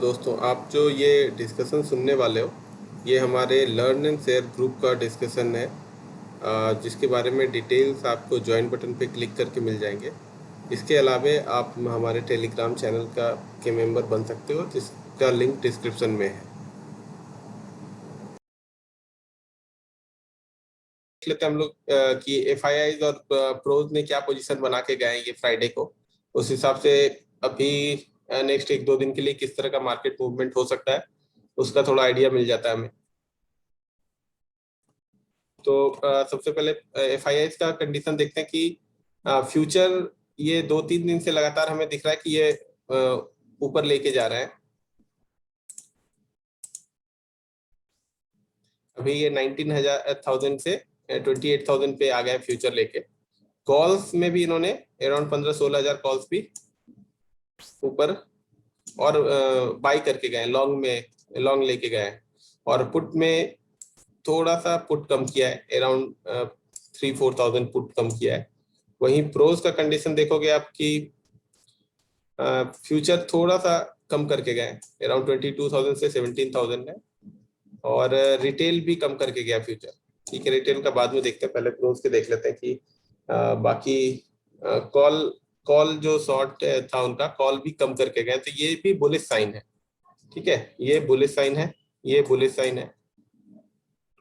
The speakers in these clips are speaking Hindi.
दोस्तों, आप जो ये डिस्कशन सुनने वाले हो, ये हमारे लर्न एंड शेयर ग्रुप का डिस्कशन है, जिसके बारे में डिटेल्स आपको ज्वाइन बटन पे क्लिक करके मिल जाएंगे। इसके अलावे आप हमारे टेलीग्राम चैनल के मेंबर बन सकते हो, जिसका लिंक डिस्क्रिप्शन में है। देख लेते हैं हम लोग कि एफआईआईज और प्रोज ने क्या पोजीशन बना के गए हैं ये फ्राइडे को। उस हिसाब से अभी नेक्स्ट एक दो दिन के लिए किस तरह का मार्केट मूवमेंट हो सकता है, उसका थोड़ा आइडिया मिल जाता है हमें। तो सबसे पहले एफआईआईज का कंडीशन देखते हैं कि फ्यूचर ये 2-3 दिन से लगातार हमें दिख रहा है कि ये ऊपर लेके जा रहे हैं। अभी ये 19,000 से 28,000 पे आ गए फ्यूचर लेके। कॉल्स में भी इन्होंने अराउंड 15-16 हजार कॉल्स भी ऊपर और बाई करके गए, लॉन्ग में लॉन्ग लेके गए। और पुट में थोड़ा सा पुट कम किया है, अराउंड 3-4 थाउजेंड पुट कम किया है। वहीं प्रोज का कंडीशन देखोगे आपकी फ्यूचर थोड़ा सा कम करके गए, अराउंड 22,000 से 17,000 है। और रिटेल भी कम करके गया फ्यूचर। ठीक है, रिटेल का बाद में देखते हैं, पहले प्रोज के देख लेते हैं कि बाकी कॉल कॉल जो शॉर्ट था उनका कॉल भी कम करके गए, तो ये भी बुलिश साइन है। ठीक है, ये बुलिश साइन है, ये बुलिश साइन है।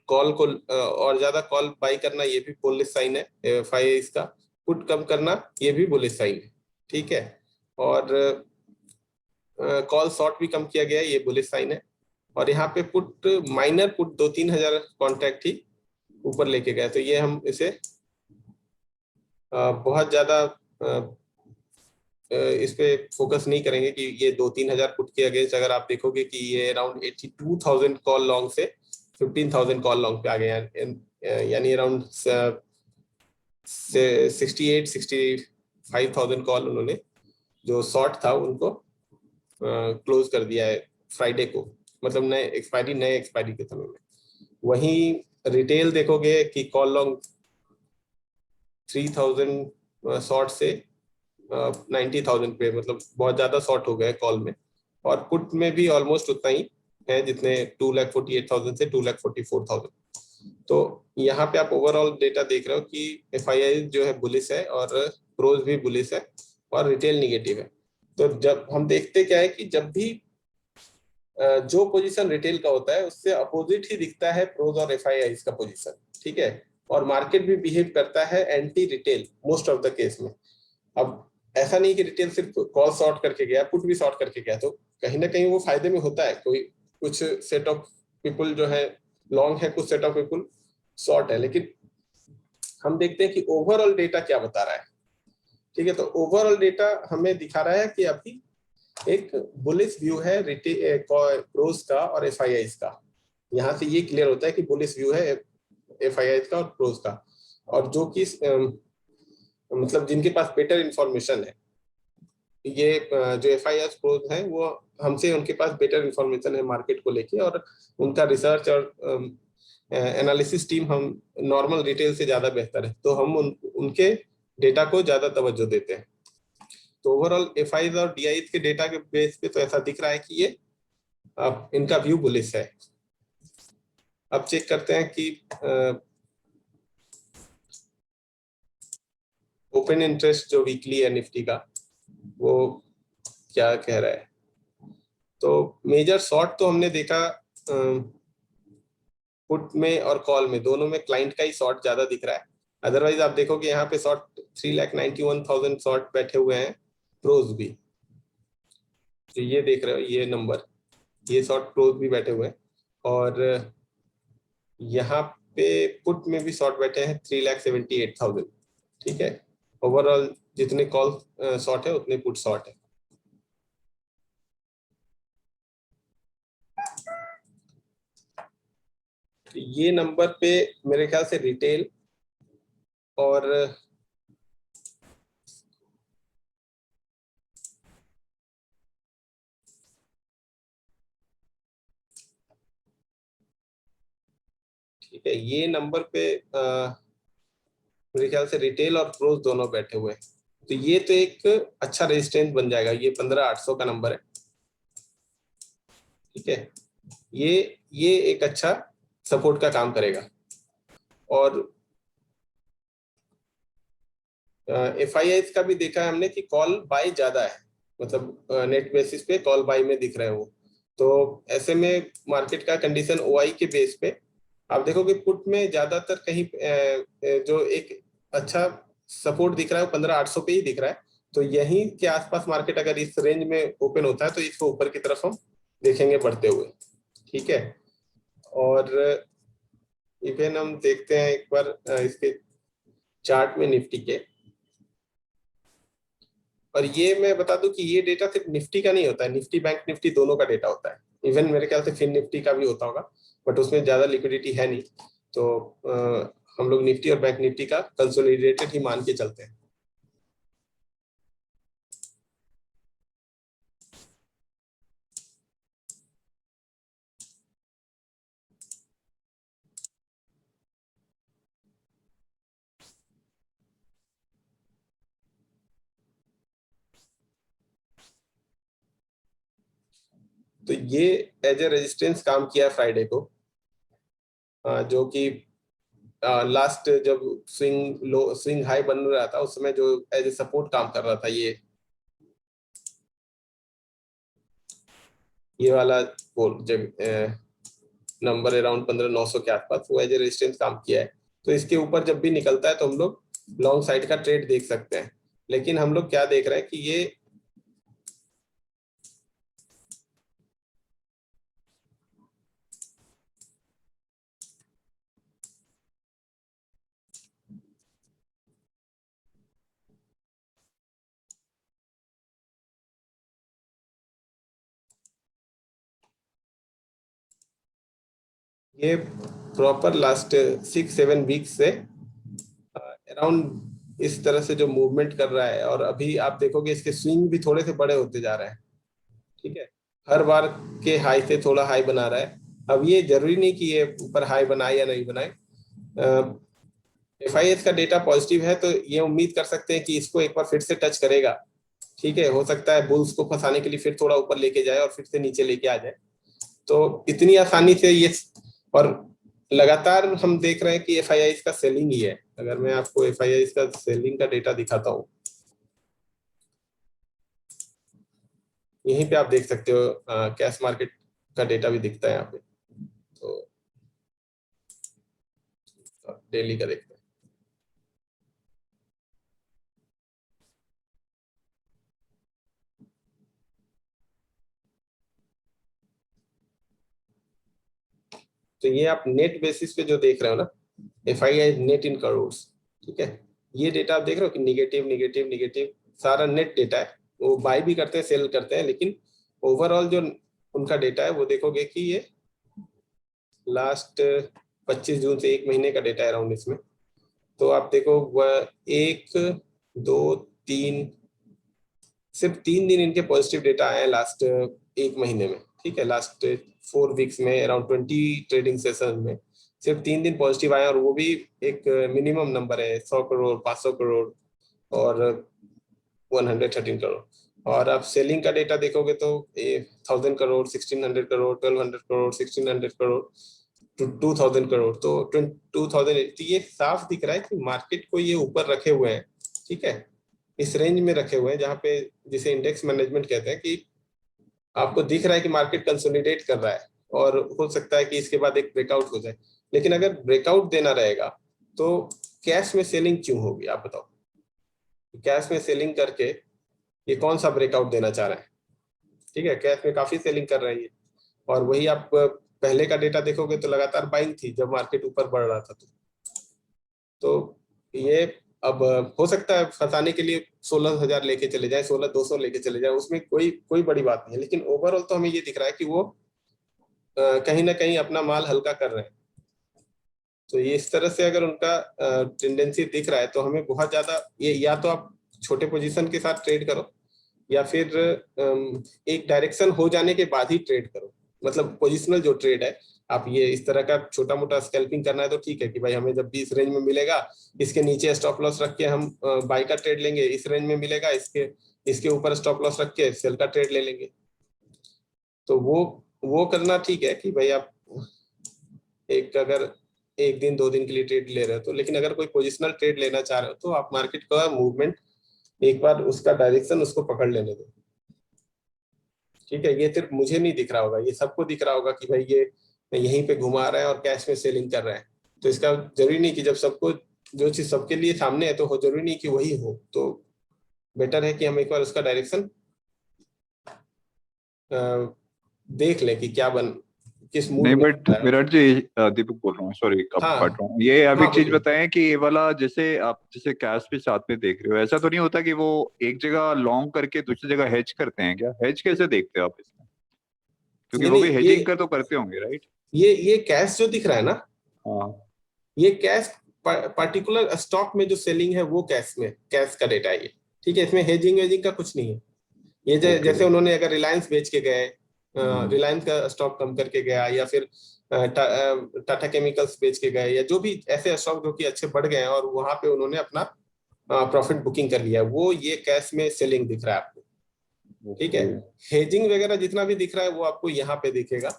कॉल को और ज्यादा कॉल बाई करना ये भी बुलिश साइन है एफआईआईज का। पुट कम करना ये भी बुलिश साइन है। ठीक है, और कॉल शॉर्ट भी कम किया गया है, ये बुलिश साइन है। और यहाँ पे पुट माइनर पुट 2-3 हजार कॉन्ट्रैक्ट ही ऊपर लेके गए, तो ये हम इसे बहुत ज्यादा इस पे फोकस नहीं करेंगे कि ये 2-3 हजार पुट के अगेंस्ट। अगर आप देखोगे कि ये अराउंड 82,000 कॉल लॉन्ग से 15,000 कॉल लॉन्ग पे आ गए, यानी अराउंड 68-65,000 कॉल उन्होंने जो शॉर्ट था उनको क्लोज कर दिया है फ्राइडे को, मतलब नए एक्सपायरी के समय में। वहीं रिटेल देखोगे कि कॉल लॉन्ग 3,000 शॉर्ट से 90,000 पे, मतलब बहुत ज्यादा शॉर्ट हो गए कॉल में। और पुट में भी ऑलमोस्ट उतना ही है, जितने 2,48,000 से 2,44,000। तो यहाँ पे आप ओवरऑल डेटा देख रहे हो कि एफआईआई जो है बुलिश है और प्रोज भी बुलिश है और रिटेल निगेटिव है। तो जब हम देखते क्या है कि जब भी जो पोजीशन रिटेल का होता है उससे अपोजिट ही दिखता है प्रोज और एफआईआई का पोजीशन। ठीक है, और मार्केट भी बिहेव करता है anti retail most of the case में। अब ऐसा नहीं कि रिटेल सिर्फ कॉल शॉर्ट करके गया, पुट भी शॉर्ट करके गया, तो कहीं ना कहीं वो फायदे में होता है। कोई कुछ सेट ऑफ पीपल जो है लॉन्ग है, कुछ सेट ऑफ पीपल शॉर्ट है। लेकिन हम देखते हैं कि ओवरऑल डेटा क्या बता रहा है। ठीक है, तो ओवरऑल डेटा हमें दिखा रहा है कि अभी एक बुलिश व्यू है प्रोज का और एफआईआई का। यहाँ से ये क्लियर होता है कि बुलिश व्यू है एफआईआई का और प्रोज का। और जो कि मतलब जिनके पास बेटर इंफॉर्मेशन है, ये जो एफआईआई प्रोज है वो हमसे, उनके पास बेटर इंफॉर्मेशन है मार्केट को लेके, और उनका रिसर्च और एनालिसिस टीम हम नॉर्मल रिटेल से ज्यादा बेहतर है, तो हम उनके डेटा को ज्यादा तवज्जो देते हैं। तो ओवरऑल एफआईआई और डीआई के डेटा के बेस पे तो ऐसा दिख रहा है कि ये अब इनका व्यू बुलिश है। अब चेक करते हैं कि ओपन इंटरेस्ट जो वीकली है निफ्टी का, वो क्या कह रहा है। तो मेजर शॉर्ट तो हमने देखा पुट में और कॉल में, दोनों में क्लाइंट का ही शॉर्ट ज्यादा दिख रहा है। अदरवाइज आप देखोगे यहाँ पे शॉर्ट 3,91,000 शॉर्ट बैठे हुए हैं प्रोज भी। तो ये देख रहे हो ये नंबर, ये शॉर्ट प्रोज भी बैठे हुए हैं। और यहाँ पे पुट में भी शॉर्ट बैठे हैं 3,78,000। ठीक है, ओवरऑल जितने कॉल शॉर्ट है उतने पुट शॉर्ट है। तो ये नंबर पे मेरे ख्याल से रिटेल और ठीक है, ये नंबर पे मेरे ख्याल से रिटेल और प्रोज दोनों बैठे हुए हैं। तो ये तो एक अच्छा रेजिस्टेंस बन जाएगा, ये 15,800 का नंबर है। ठीक है, ये एक अच्छा सपोर्ट का काम करेगा। और एफआईआई का भी देखा है हमने कि कॉल बाय ज्यादा है, मतलब नेट बेसिस पे कॉल बाय में दिख रहे हैं वो। तो ऐसे में मार्केट का कंडीशन ओआई के बेस पे आप देखोगे पुट में ज्यादातर कहीं जो एक अच्छा सपोर्ट दिख रहा है वो 15,800 पे ही दिख रहा है। तो यहीं के आसपास मार्केट अगर इस रेंज में ओपन होता है तो इसको ऊपर की तरफ हम देखेंगे बढ़ते हुए। ठीक है, और इवन हम देखते हैं एक बार इसके चार्ट में निफ्टी के। और ये मैं बता दूं कि ये डेटा सिर्फ निफ्टी का नहीं होता है, निफ्टी बैंक निफ्टी दोनों का डेटा होता है। इवन मेरे ख्याल से फिन निफ्टी का भी होता होगा, बट उसमें ज्यादा लिक्विडिटी है नहीं। तो हम लोग निफ्टी और बैंक निफ्टी का कंसोलिडेटेड ही मान के चलते हैं। तो ये एज ए रेजिस्टेंस काम किया फ्राइडे को, जो कि लास्ट जब स्विंग हाई बन रहा था उस समय जो एज ए सपोर्ट काम कर रहा था, ये वाला बोल जब नंबर अराउंड 15,900 के आसपास वो एज ए रेजिस्टेंस काम किया है। तो इसके ऊपर जब भी निकलता है तो हम लोग लॉन्ग साइड का ट्रेड देख सकते हैं। लेकिन हम लोग क्या देख रहे हैं कि ये प्रॉपर लास्ट 6-7 वीक से अराउंड इस तरह से जो मूवमेंट कर रहा है, और अभी आप देखोगे इसके स्विंग भी थोड़े से बड़े होते जा रहे हैं। ठीक है, हर बार के हाई से थोड़ा हाई बना रहा है। अब ये जरूरी नहीं कि ये ऊपर हाई बनाए या नहीं बनाए। एफआईएस का डेटा पॉजिटिव है तो ये उम्मीद कर सकते हैं कि इसको एक बार फिर से टच करेगा। ठीक है, हो सकता है बुल्स को फंसाने के लिए फिर थोड़ा ऊपर लेके जाए और फिर से नीचे लेके आ जाए। तो इतनी आसानी से ये, और लगातार हम देख रहे हैं कि एफआईआई का सेलिंग ही है। अगर मैं आपको एफआईआई का सेलिंग का डेटा दिखाता हूँ, यहीं पे आप देख सकते हो कैश मार्केट का डेटा भी दिखता है यहाँ पे। तो डेली का देखते हैं। तो ये आप नेट बेसिस पे जो देख रहे हो ना, एफआईआई नेट इन करोड़। ठीक है, ये डेटा आप देख रहे हो कि निगेटिव निगेटिव निगेटिव सारा नेट डेटा है। वो बाय भी करते हैं सेल करते हैं, लेकिन ओवरऑल जो उनका डेटा है वो देखोगे कि ये लास्ट 25 जून से एक महीने का डेटा है अराउंड इसमें। तो आप देखो वह 1, 2, 3, सिर्फ 3 दिन इनके पॉजिटिव डेटा आए हैं लास्ट एक महीने में। ठीक है, लास्ट 4 वीक्स में अराउंड 20 ट्रेडिंग सेशन में सिर्फ 3 दिन पॉजिटिव आए, और वो भी एक मिनिमम नंबर है, 100 करोड़, 500 करोड़ और 113 करोड़। और आप सेलिंग का डेटा देखोगे तो 1,000 करोड़, 1,600 करोड़, 1,200 करोड़, 1,600 करोड़, 2,000 करोड़। तो 2,000, ये साफ दिख रहा है कि मार्केट को ये ऊपर रखे हुए हैं। ठीक है, इस रेंज में रखे हुए हैं जहाँ पे, जिसे इंडेक्स मैनेजमेंट कहते हैं, कि आपको दिख रहा है कि मार्केट कंसोलिडेट कर रहा है और हो सकता है कि इसके बाद एक ब्रेकआउट हो जाए। लेकिन अगर ब्रेकआउट देना रहेगा तो कैश में सेलिंग क्यों होगी, आप बताओ। कैश में सेलिंग करके ये कौन सा ब्रेकआउट देना चाह रहा है। ठीक है, कैश में काफी सेलिंग कर रही है, और वही आप पहले का डेटा देखोगे तो लगातार बाइंग थी जब मार्केट ऊपर बढ़ रहा था। तो ये अब हो सकता है फंसाने के लिए 16,000 लेके चले जाए, 16,200 लेके चले जाए, उसमें कोई कोई बड़ी बात नहीं है। लेकिन ओवरऑल तो हमें ये दिख रहा है कि वो कहीं ना कहीं अपना माल हल्का कर रहे हैं। तो ये इस तरह से अगर उनका टेंडेंसी दिख रहा है तो हमें बहुत ज्यादा, ये या तो आप छोटे पोजीशन के साथ ट्रेड करो, या फिर एक डायरेक्शन हो जाने के बाद ही ट्रेड करो। मतलब पोजिशनल जो ट्रेड है, आप ये इस तरह का छोटा मोटा स्कैल्पिंग करना है तो ठीक है कि भाई हमें जब भी इस रेंज में मिलेगा इसके नीचे स्टॉप लॉस रख के हम बाई का ट्रेड लेंगे, इस रेंज में मिलेगा इसके इसके ऊपर स्टॉप लॉस रख के सेल का ट्रेड ले लेंगे। तो वो वो करना ठीक है कि भाई आप एक अगर एक दिन 2 दिन के लिए ट्रेड ले रहे हो तो, लेकिन अगर कोई पोजिशनल ट्रेड लेना चाह रहे हो तो आप मार्केट का मूवमेंट एक बार उसका डायरेक्शन उसको पकड़ लेने दो। ठीक है, ये सिर्फ मुझे नहीं दिख रहा होगा, ये सबको दिख रहा होगा कि भाई ये यहीं पे घुमा रहा है और कैश में सेलिंग कर रहा है। तो इसका जरूरी नहीं कि जब सबको जो चीज सबके लिए सामने है तो हो जरूरी नहीं कि वही हो। तो बेटर है कि हम एक बार उसका डायरेक्शन देख लें कि क्या बन किस मूड नहीं में बट है। विराट जी, दीपक बोल रहा हूँ, सॉरी आपको काट हाँ रहा हूँ। ये अभी हाँ एक चीज बोलिए। बताएं कि ये वाला जैसे आप जैसे कैश भी साथ में देख रहे हो, ऐसा तो नहीं होता कि वो एक जगह लॉन्ग करके दूसरी जगह हेज करते हैं क्या? हेज कैसे देखते हो आप इसमें? क्योंकि नहीं वो भी नहीं, हेजिंग कर तो करते होंगे, राइट? ये कैश जो दिख रहा है ना, हाँ। ये कैश पर्टिकुलर स्टॉक में जो सेलिंग है वो कैश में, कैश का डेटा है ये। ठीक है, इसमें हेजिंग वेजिंग का कुछ नहीं है। ये ओके। जैसे उन्होंने अगर रिलायंस बेच के गए, रिलायंस का स्टॉक कम करके गया, या फिर टाटा केमिकल्स बेच के गए, या जो भी ऐसे स्टॉक जो कि अच्छे बढ़ गए हैं और वहां पे उन्होंने अपना प्रॉफिट बुकिंग कर लिया, वो ये कैश में सेलिंग दिख रहा है आपको। ठीक है, ओके। हेजिंग वगैरह जितना भी दिख रहा है वो आपको यहाँ पे दिखेगा।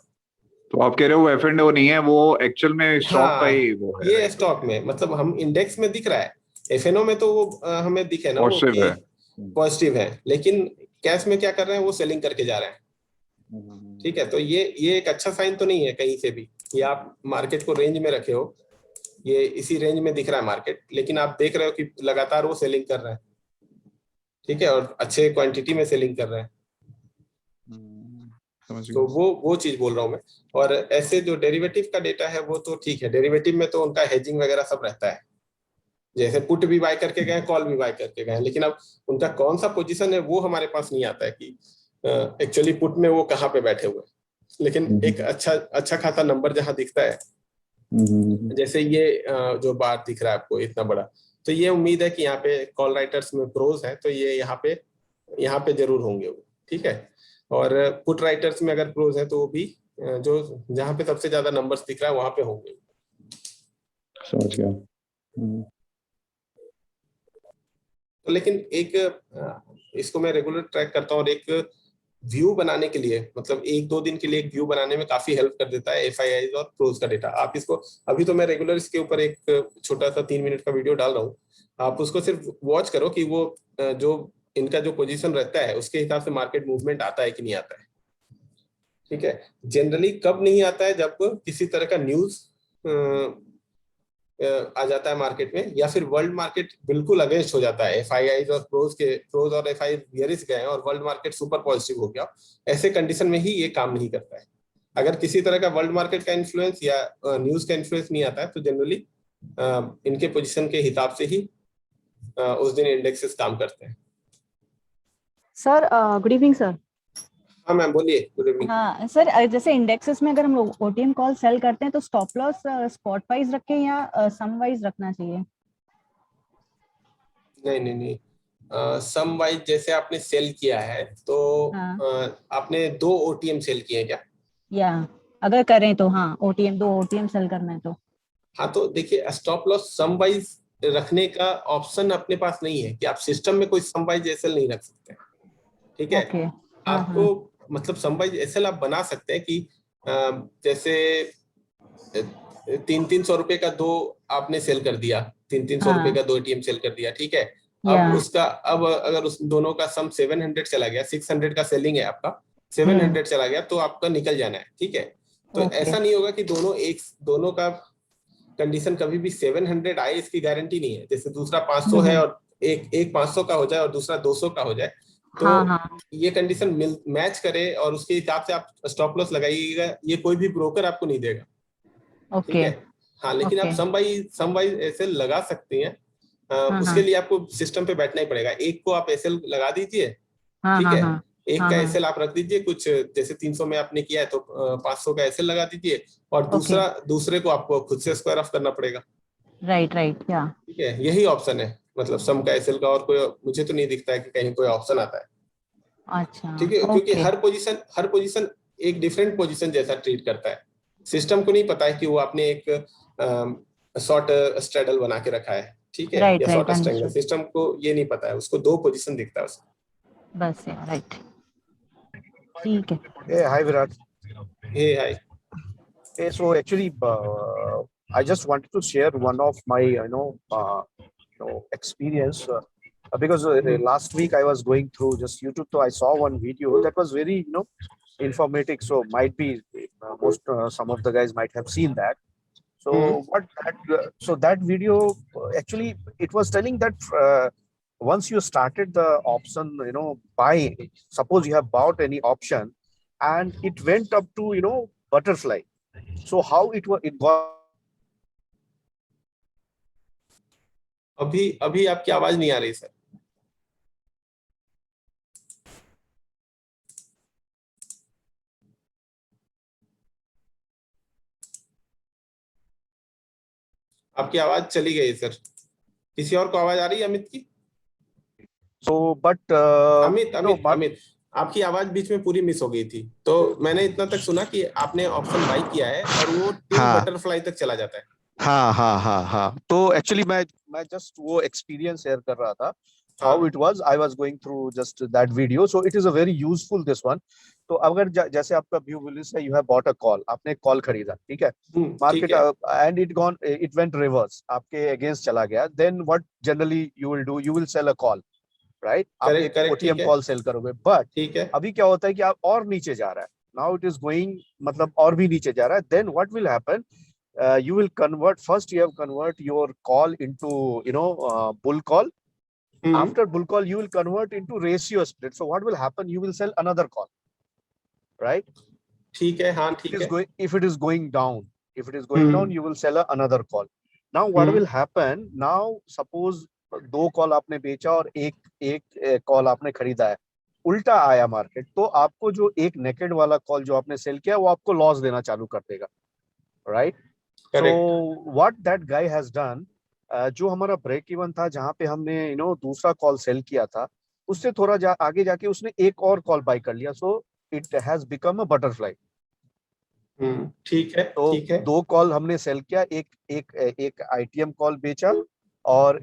तो आप कह रहे हो एफ एंड ओ नहीं है, वो एक्चुअल में स्टॉक का हाँ, ही वो है, ये राइट? स्टॉक में मतलब हम इंडेक्स में दिख रहा है, एफएनओ में तो वो हमें दिखे ना वो पॉजिटिव कि है। पॉजिटिव है, लेकिन कैश में क्या कर रहे हैं, वो सेलिंग करके जा रहे हैं। ठीक है, तो ये एक अच्छा साइन तो नहीं है कहीं से भी। ये आप मार्केट को रेंज में रखे हो, ये इसी रेंज में दिख रहा है मार्केट, लेकिन आप देख रहे हो कि लगातार वो सेलिंग कर रहा है। ठीक है, और अच्छे क्वांटिटी में सेलिंग कर रहा है। समझ तो गया। वो चीज बोल रहा हूँ मैं। और ऐसे जो डेरिवेटिव का डेटा है वो तो ठीक है, डेरिवेटिव में तो उनका हेजिंग वगैरह सब रहता है। जैसे पुट भी बाय करके गए, कॉल भी बाय करके गए, लेकिन अब उनका कौन सा पोजीशन है वो हमारे पास नहीं आता है कि एक्चुअली पुट में वो कहाँ पे बैठे हुए हैं। लेकिन एक अच्छा अच्छा खासा नंबर जहां दिखता है, जैसे ये जो बार दिख रहा है आपको इतना बड़ा, तो ये उम्मीद है कि यहाँ पे कॉल राइटर्स में प्रोज है तो ये यहाँ पे जरूर होंगे वो। ठीक है, और पुट राइटर्स में अगर प्रोज है तो वो भी जो जहाँ पे सबसे ज्यादा नंबर्स दिख रहा है वहां पे होंगे। समझ गया। तो लेकिन एक इसको मैं रेगुलर ट्रैक करता हूँ, और एक व्यू बनाने के लिए, मतलब 1-2 दिन के लिए एक व्यू बनाने में काफी हेल्प कर देता है एफआईआई और प्रोज का डेटा। आप इसको, अभी तो मैं रेगुलर इसके ऊपर एक छोटा सा 3 मिनट का वीडियो डाल रहा हूँ, आप उसको सिर्फ वॉच करो कि वो जो इनका जो पोजीशन रहता है उसके हिसाब से मार्केट मूवमेंट आता है कि नहीं आता है। ठीक है, जनरली कब नहीं आता है, जब किसी तरह का न्यूज आ जाता है मार्केट में, या फिर वर्ल्ड मार्केट बिल्कुल अगेंस्ट हो जाता है, एफआईआई और प्रोज और एफआई बियरिश गए और वर्ल्ड मार्केट सुपर पॉजिटिव हो गया। ऐसे कंडीशन में ही ये काम नहीं करता है। अगर किसी तरह का वर्ल्ड मार्केट का इन्फ्लुएंस या न्यूज का इन्फ्लुएंस नहीं आता है तो जनरली इनके पोजीशन के हिसाब से ही उस दिन इंडेक्सेस काम करते हैं। Sir good evening sir. हाँ मैम बोलिए, गुड इवनिंग। हाँ सर, जैसे इंडेक्सेस में अगर हम लोग ओटीएम कॉल सेल करते हैं तो स्टॉप लॉस स्पॉट वाइज रखें या सम वाइज रखना चाहिए? नहीं नहीं नहीं, सम वाइज जैसे आपने सेल किया है तो हाँ, आपने 2 ओटीएम सेल किए हैं क्या? या अगर करें तो हाँ, ओटीएम 2 ओटीएम सेल करना है तो। हाँ तो देखिए, स्टॉप लॉस सम वाइज रखने का ऑप्शन अपने पास नहीं है कि आप सिस्टम में कोई सम वाइज एसएल नहीं रख सकते। ठीक है, ओके। हाँ आपको हाँ। मतलब सम वाइज एसएल आप बना सकते हैं कि जैसे 300-300 रुपए का दो आपने सेल कर दिया, 300-300 रुपए हाँ, का 2 एटीएम सेल कर दिया। ठीक है, या अब अगर उस दोनों का सम 700 चला गया, 600 का सेलिंग है आपका, हम्म, 700 चला गया तो आपका निकल जाना है। ठीक है, तो ओके ऐसा नहीं होगा कि दोनों का कंडीशन कभी भी 700 आए इसकी गारंटी नहीं है। जैसे दूसरा 500 है हम्म, और एक 500 का हो जाए और दूसरा 200 का हो जाए, तो हाँ हाँ, ये कंडीशन मैच करे और उसके हिसाब से आप स्टॉप लॉस लगाइएगा, ये कोई भी ब्रोकर आपको नहीं देगा। ठीक ओके है, हाँ लेकिन आप ओके, सम बाई ऐसे लगा सकते हैं। हाँ उसके हाँ लिए आपको सिस्टम पे बैठना ही पड़ेगा। एक को आप एसएल लगा दीजिए। हाँ ठीक हाँ है, हाँ एक हाँ का हाँ, एसएल आप रख दीजिए, कुछ जैसे 300 में आपने किया है तो 500 का एसएल लगा दीजिए, और ओके, दूसरे को आपको खुद से स्क्वायर ऑफ करना पड़ेगा। राइट राइट, या ठीक है, यही ऑप्शन है, मतलब सम का एसएल का, और कोई मुझे तो नहीं दिखता है कि कहीं कोई ऑप्शन आता है। अच्छा, ठीक है, क्योंकि ओके, हर पोजीशन एक डिफरेंट पोजीशन जैसा ट्रीट करता है। सिस्टम को नहीं पता है कि वो आपने एक शॉर्ट स्ट्रेडल बना के रखा है, ठीक है, राइट या right, short strangle. Understood, system को ये नहीं पता है, उसको 2 पोजीशन दिखता है उसको। बस या राइट, ठीक है। Hey, hi Virat. Hey, hi. Okay, so actually, I just wanted to share one of my, experience because last week I was going through just YouTube, so I saw one video that was very, informative. So might be some of the guys might have seen that. So that video actually it was telling that once you started the option, buy. Suppose you have bought any option, and it went up to butterfly. So how it got अभी अभी आपकी आवाज नहीं आ रही सर. आपकी आवाज चली गई सर. किसी और को आवाज आ रही है अमित की? so but Amit no, Amit Amit आपकी आवाज बीच में पूरी मिस हो गई थी. तो मैंने इतना तक सुना कि आपने ऑप्शन बाई किया है और वो टिल हाँ। बटरफ्लाई तक चला जाता है. हाँ तो एक्चुअली मैं जस्ट वो एक्सपीरियंस शेयर कर रहा था how it was. I was going through just that video, so it is a very useful this one. तो अगर जैसे आपका व्यू विलिस है, you have bought a call, आपने कॉल खरीदा, ठीक है, market and it went reverse, आपके अगेंस्ट चला गया, then what generally you will do, you will sell a call, right? आप एक OTM कॉल सेल करोगे, but ठीक है. अभी क्या होता है कि आप और नीचे जा रहा है, now it is going मतलब और भी नीचे जा रहा है, then what will happen? You will convert, first you have convert your call into bull call. After bull call you will convert into ratio split. So what will happen? You will sell another call, right? ठीक है. हाँ ठीक है. If it is going down, you will sell another call. Now what will happen? Now suppose दो कॉल आपने बेचा और एक कॉल आपने खरीदा है, उल्टा आया मार्केट, तो आपको जो एक नेकेड वाला कॉल जो आपने सेल किया वो आपको लॉस देना चालू कर देगा, right? So what that guy has done, जो हमारा ब्रेक इवन था, जहां पे हमने दूसरा कॉल सेल किया था, उससे थोड़ा आगे जाके उसने एक और कॉल बाय कर लिया. So it has become a butterfly. ठीक है. तो ठीक है. दो कॉल हमने सेल किया, एक आईटीएम कॉल बेचा और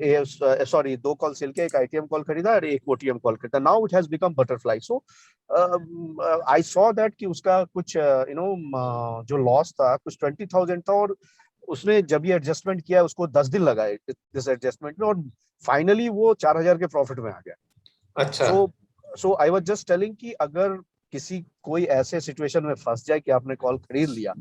सॉरी दो कॉल सेल किया, एक आईटीएम कॉल खरीदा और एक ओटीएम कॉल खरीदा. Now it has become butterfly. So I saw that कि उसका कुछ जो लॉस था कुछ 20,000 था, और उसने जब ये एडजस्टमेंट किया उसको 10 दिन लगा इस एडजस्टमेंट में, और फाइनली वो 4,000 के प्रॉफिट में आ गया. अच्छा. सो आई वाज जस्ट टेलिंग कि अगर किसी कोई ऐसे सिचुएशन में फंस जाए कि आपने कॉल खरीद लिया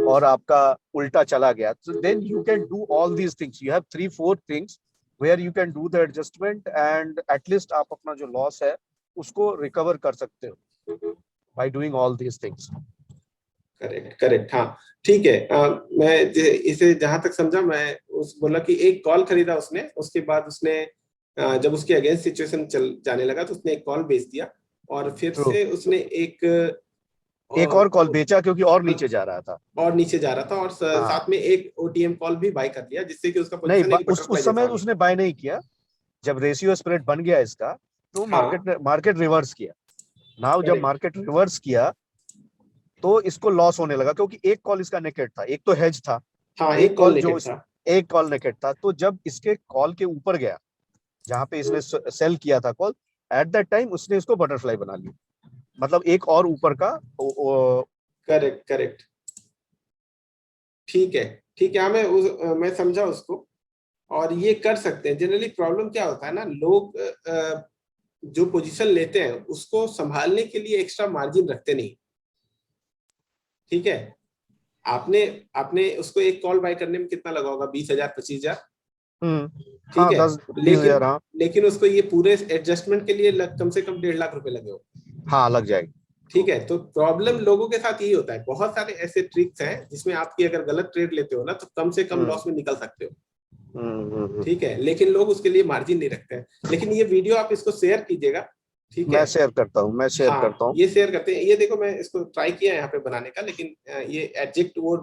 और आपका उल्टा चला गया, so then you can do all these things. You have 3-4 things where you can do the adjustment and at least आप अपना जो लॉस है उसको रिकवर कर सकते हो by doing all these things. Correct. हाँ ठीक है. मैं इसे जहां तक समझा, मैं बोला कि एक कॉल खरीदा उसने, उसके बाद उसने जब उसके अगेंस्ट सिचुएशन चल जाने लगा तो उसने एक कॉल बेच दिया और फिर से उसने एक और कॉल बेचा क्योंकि और नीचे जा रहा था और साथ में एक ओटीएम कॉल भी बाय कर लिया, जिससे कि उसका नहीं, उस समय उसने बाय नहीं किया. जब रेशियो स्प्रेड बन गया इसका तो मार्केट रिवर्स किया. नाउ जब मार्केट रिवर्स किया तो इसको लॉस होने लगा, क्योंकि एक कॉल इसका नेकेड था, एक तो हेज था. हाँ, एक कॉल नेकेड था. तो जब इसके कॉल के ऊपर गया जहां पे इसने सेल किया था कॉल, एट दैट टाइम उसने इसको बटरफ्लाई बना लिया, मतलब एक और ऊपर का. करेक्ट. ठीक है. मैं समझा उसको, और ये कर सकते हैं. जनरली प्रॉब्लम क्या होता है ना, लोग जो पोजीशन लेते हैं उसको संभालने के लिए एक्स्ट्रा मार्जिन रखते नहीं. ठीक है. आपने उसको एक कॉल बाय करने में कितना लगा होगा? 20,000 25,000. ठीक है. लेकिन उसको ये पूरे एडजस्टमेंट के लिए कम से कम 1.5 लाख रुपए लगे हो. हाँ, लग जाएगी. ठीक है. तो प्रॉब्लम लोगों के साथ यही होता है. बहुत सारे ऐसे ट्रिक्स हैं जिसमें आपकी अगर गलत ट्रेड लेते हो ना तो कम से कम लॉस में निकल सकते हो. ठीक है. लेकिन लोग उसके लिए मार्जिन नहीं रखते हैं. लेकिन ये वीडियो आप इसको शेयर कीजिएगा. ठीक है. मैं शेयर करता हूँ. ये शेयर करते हैं. ये देखो, मैं इसको ट्राई किया यहाँ पे बनाने का, लेकिन ये एडजेक्ट वो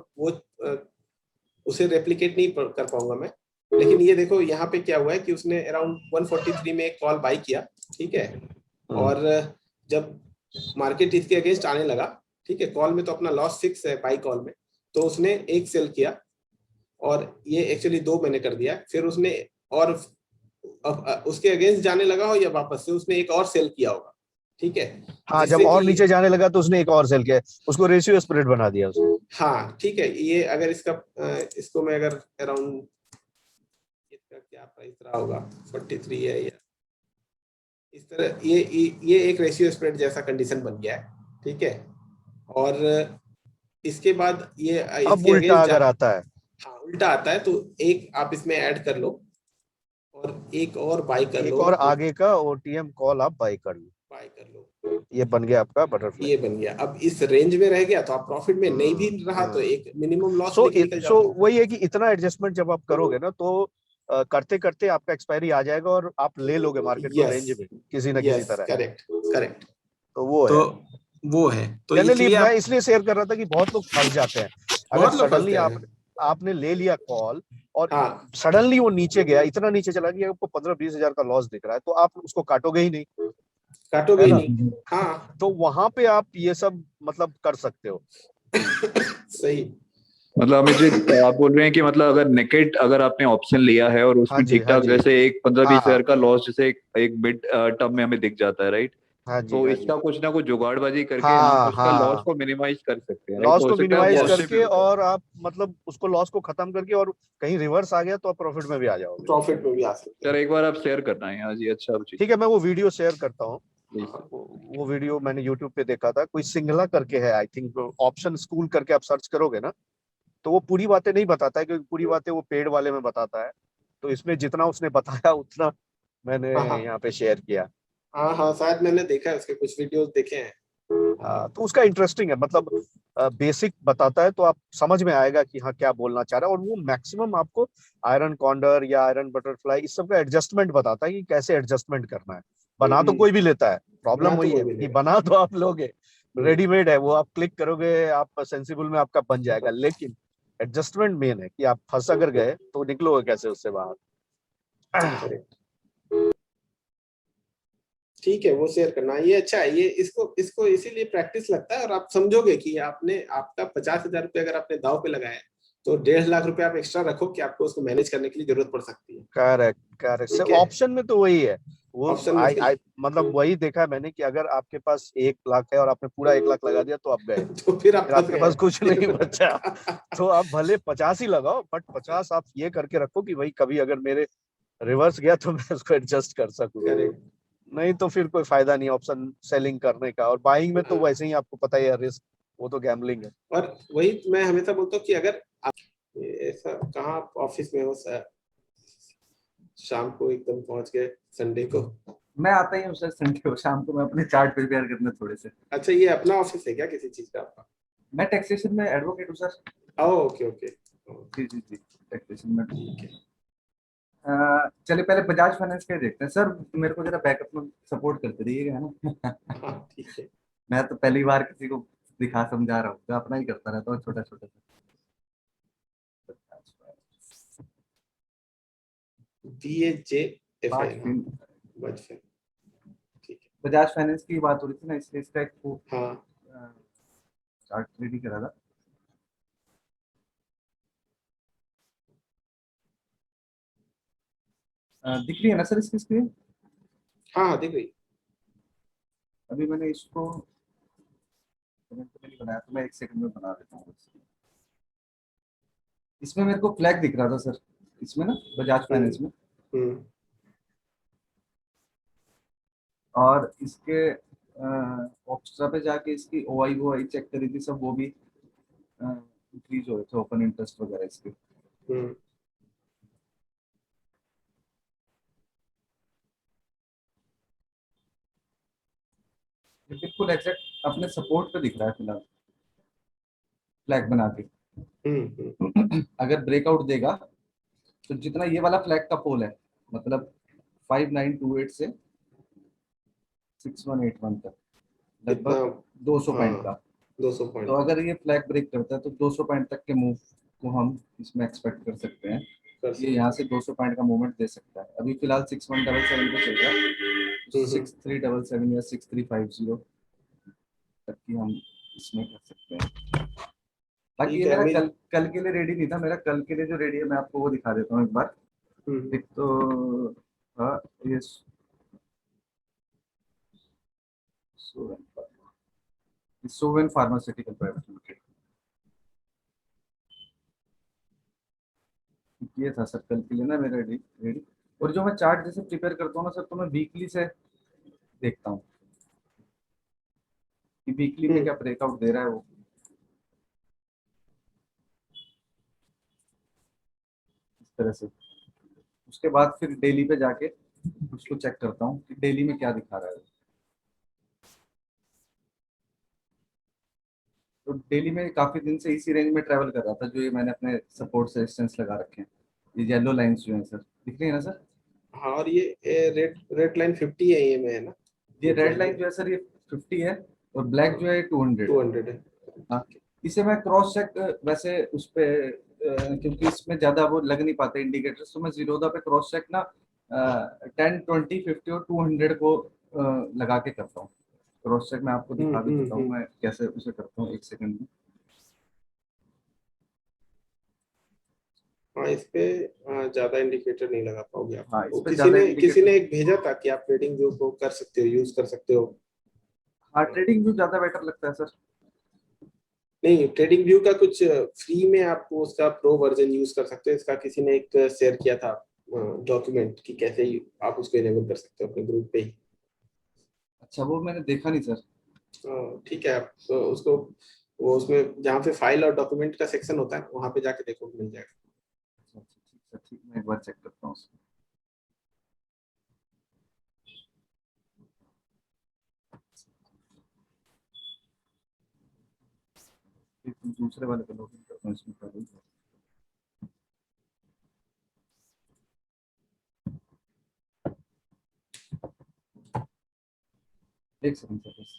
उसे रेप्लिकेट नहीं कर पाऊंगा मैं. लेकिन ये देखो यहाँ पे क्या हुआ है कि उसने अराउंड 143 में एक कॉल बाय किया. ठीक है. और जब मार्केट इसके अगेंस्ट आने लगा, ठीक है, कॉल में तो अपना लॉस फिक्स है बाई कॉल में, तो उसने एक सेल किया और ये एक्चुअली 2 मैंने कर दिया. फिर उसने और उसके अगेंस्ट जाने लगा हो या वापस से उसने एक और सेल किया होगा. ठीक है। हाँ, जब जिससे और कि नीचे जाने लगा तो उसने एक और सेल किया, उसको रेशियो स्प्रेड बना दिया उसने। हाँ ठीक है, ये अगर इसको मैं अगर अराउंड इसका क्या प्राइस रहा होगा 43 है या इस तरह, ये एक रेशियो स्प्रेड जैसा कंडीशन बन गया है, ठीक है। और इसके बाद ये अब इसके उल्टा अगेंस्ट, अगर आता है, हाँ उल्टा आता है तो एक आप इसमें ऐड कर लो और एक और बाय कर एक लो, और तो आगे का ओटीएम कॉल आप बाय कर लो, बाय कर लो, ये बन गया आपका बटरफ्लाई। ये बन गया। अब इस रेंज में रह गया तो आप प्रॉफिट में नहीं भी रहा तो एक मिनिमम लॉस लेके निकल सो जाओगे। वही है कि इतना एडजस्टमेंट जब आप करोगे ना तो करते करते आपका एक्सपायरी आ जाएगा और आप ले लोगे मार्केट को यस रेंज में किसी ना किसी यस, तरह। Correct correct. तो वो तो है, वो है, तो जनरली इसलिए मैं आप, इसलिए शेयर कर रहा था कि बहुत लोग फंस जाते हैं। अगर बहुत लोग सडनली फंसते आप हैं। आपने ले लिया कॉल और हाँ सडनली वो नीचे गया, इतना नीचे चला गया आपको 15-20 हजार का लॉस दिख रहा है, तो आप उसको काटोगे ही नहीं, काटोगे है ही ना। नहीं, हाँ तो वहां पे आप ये सब मतलब कर सकते हो। सही। मतलब हमें जो आप बोल रहे हैं कि मतलब अगर नेकेड अगर आपने ऑप्शन लिया है और हाँ उसमें जी, ठीक हाँ ठाक जी, जैसे एक 15-20 हाँ हजार का लॉस जैसे एक मिड टर्म में हमें दिख जाता है, राइट? हाँ जी, तो हाँ जी, इसका कुछ ना कुछ जुगाड़बाजी करके हम हाँ उसका लॉस हाँ, को मिनिमाइज कर सकते हैं, राइट? लॉस तो हो को सकता है मिनिमाइज बहुत से भी करके होता है। और आप मतलब उसको लॉस को खत्म करके और कहीं रिवर्स आ गया तो आप प्रॉफिट में भी आ जाओगे। प्रॉफिट में भी आ सकते सर हैं। एक बार आप शेयर करना है, हाँ जी, अच्छा अब जी ठीक है, मैं वो वीडियो शेयर करता हूँ। प्लीज। वो वीडियो मैंने यूट्यूब पे देखा था, कोई सिंगला करके है आई थिंक, ऑप्शन स्कूल करके आप सर्च करोगे ना तो वो पूरी बातें नहीं बताता है, क्योंकि पूरी बातें वो पेड वाले में बताता है। तो इसमें जितना उसने बताया उतना मैंने हाँ हाँ यहाँ पे शेयर किया। हाँ हाँ, शायद मैंने देखा है, उसके कुछ वीडियोस देखे हैं। तो उसका इंटरेस्टिंग है, मतलब बेसिक बताता है तो आप समझ में आएगा कि हाँ क्या बोलना चाह रहा है, और वो मैक्सिमम आपको आयरन कॉन्डर या आयरन बटरफ्लाई इस सब का एडजस्टमेंट बताता है कि कैसे एडजस्टमेंट करना है। बना तो हम्म, कोई भी लेता है, प्रॉब्लम बना तो वही कोई है भी कि लेगा। बना तो आप लोगे, हम्म, रेडीमेड है वो, आप क्लिक करोगे आप सेंसिबल में आपका बन जाएगा, लेकिन एडजस्टमेंट मेन है कि आप फंस अगर गए तो निकलोगे कैसे उससे बाहर। करेक्ट। ठीक है, वो शेयर करना ये अच्छा है, ये इसको इसको इसीलिए प्रैक्टिस लगता है। और आप समझोगे कि आपने आपका 50,000 रुपये अगर आपने दाव पे लगाया है तो 1.5 लाख रुपए आप एक्स्ट्रा रखो कि आपको उसको मैनेज करने के लिए जरूरत पड़ सकती है। करेक्ट करेक्ट, ठीक सिर्फ है, ऑप्शन में तो वही है। वो ऑप्शन में आई सही। आई मतलब वही देखा है मैंने कि अगर आपके पास 1 लाख है और आपने पूरा 1 लाख लगा दिया तो आप गए, तो फिर आप फिर फंस आपके पास कुछ गए। नहीं बचा। तो आप भले 50 ही लगाओ, बट 50 आप ये करके रखो कि भाई कभी अगर मेरे रिवर्स गया तो मैं उसको एडजस्ट कर सकूं। करेक्ट। नहीं तो फिर कोई फायदा नहीं ऑप्शन सेलिंग करने का, और बाइंग में तो वैसे ही आपको पता ही है रिस्क, वो तो गैम्बलिंग है। और वही मैं हमेशा बोलता हूँ कि अगर आप ऐसा कहाँ आप ऑफिस में हो शाम को एकदम पहुंच गए संडे को। मैं आता ही हूँ सर संडे को शाम को, मैं अपने चार्ट प्रिपेयर करने थोड़े से। अच्छा, ये अपना ऑफिस है क्या किसी चीज का आपका? मैं टैक्सेशन में एडवोकेट हूँ सर। Okay okay. जी जी जी, टैक्सेशन में। ठीक है। चलिए पहले बजाज फाइनेंस का ही देखते हैं सर, मेरे को जरा बैकअप में सपोर्ट करते रहिएगा, है ना। हाँ ठीक है। मैं तो पहली बार किसी को दिखा समझा रहा हूँ, तो अपना ही करता रहता हूँ छोटा छोटा सा। BAJFI, हाँ बच है। ठीक है। बजाज फाइनेंस की बात हो रही थी ना, इसलिए इसका एक हाँ चार्ट रेडी करा था। दिख रही है ना सर इसकी स्क्रीन? हाँ हाँ, दिख रही। अभी मैंने इसको नहीं बनाया, तो मैं एक सेकंड में बना देता हूँ। इसमें मेरे को फ्लैग दिख रहा था सर, इसमें ना बजाज फाइनेंस में, हम्म, और इसके ऑक्स्ट्रा पे जाके इसकी OI चेक करी थी सब, वो भी इंक्रीज हो रहे थे ओपन इंटरेस्ट वगैरह इसके। हम्म, ये बिल्कुल एग्जैक्ट अपने सपोर्ट पे दिख रहा है फिलहाल, फ्लैग बना के। अगर ब्रेकआउट देगा तो जितना ये वाला फ्लैग का पोल है, मतलब 5928 से 6181 तक, इतना। लगभग 200 पॉइंट का। हाँ 200 तो पॉइंट अगर ये फ्लैग ब्रेक करता है तो 200 पॉइंट तक के मूव को हम इसमें एक्सपेक्ट कर सकते हैं। कर ये सकते यहाँ हैं। से 200 पॉइंट का मूवमेंट दे सकता है। अभी फिलहाल 6177 पे चल रहा है, 6377 या 6350 तक की हम इसमें कर सकते हैं। बाकी ठीक ये है मेरा अभी। कल के लिए रेडी नहीं था, मेरा कल के लिए जो रेडी है मैं आपको वो दिखा देता हूँ एक बार। एक तो हाँ, ये सोवेन फार्मास्यूटिकल प्राइवेट लिमिटेड, ये था सर कल के लिए ना मेरा रेडी। और जो मैं चार्ट जैसे प्रिपेयर करता हूँ ना सर, तो मैं वीकली से देखता हूँ कि वीकली में क्या ब्रेकआउट दे रहा है वो। इस तरह से उसके बाद फिर डेली पे जाके उसको चेक करता हूँ कि डेली में क्या दिखा रहा है। तो डेली में काफी दिन से इसी रेंज में ट्रेवल कर रहा था, जो ये मैंने अपने सपोर्ट से रेजिस्टेंस लगा रखे हैं। ये येलो लाइंस जो हैं सर, दिख रही है ना सर? हाँ, और ये रेड रेड लाइन 50 है, ये में है ना? ये रेड लाइन जो है सर, ये 50 है, और ब्लैक जो है 200 है। 200 है। हाँ, इसे मैं क्रॉस चेक वैसे उस पे क्योंकि इसमें ज्यादा वो लग नहीं पाते इंडिकेटर्स, तो मैं जीरोधा पे क्रॉस चेक ना 10, 20, 50 और 200 को लगा के करता हूँ। क्रॉस चेक मैं आपको दिखा भी देता हूँ मैं कैसे उसे करता हूँ, एक सेकंड में। हाँ, इस पे ज्यादा इंडिकेटर नहीं लगा पाओगे आप। हाँ, इस वो पे किसी ज्यादा ने indicator- एक भेजा था कि आप ट्रेडिंग व्यू को कर सकते हो, यूज कर सकते हो। हाँ, ट्रेडिंग व्यू ज्यादा बेटर लगता है सर। नहीं, ट्रेडिंग व्यू का कुछ फ्री में आपको उसका प्रो वर्जन यूज कर सकते हो। इसका किसी ने एक शेयर किया था डॉक्यूमेंट कि कैसे आप उसको इनेबल कर सकते हो अपने ग्रुप पे ही। अच्छा, वो मैंने देखा नहीं सर। ठीक है, आप तो उसको वो उसमें जहाँ पे फाइल और डॉक्यूमेंट का सेक्शन होता है वहां पे जाके देखो, मिल जाएगा। अच्छा, ठीक सर, ठीक, मैं एक बार चेक करता हूँ उसको। फिर दूसरे वाले को लॉगिन करता हूँ इसमें पहले। एक सेकंड सर बस।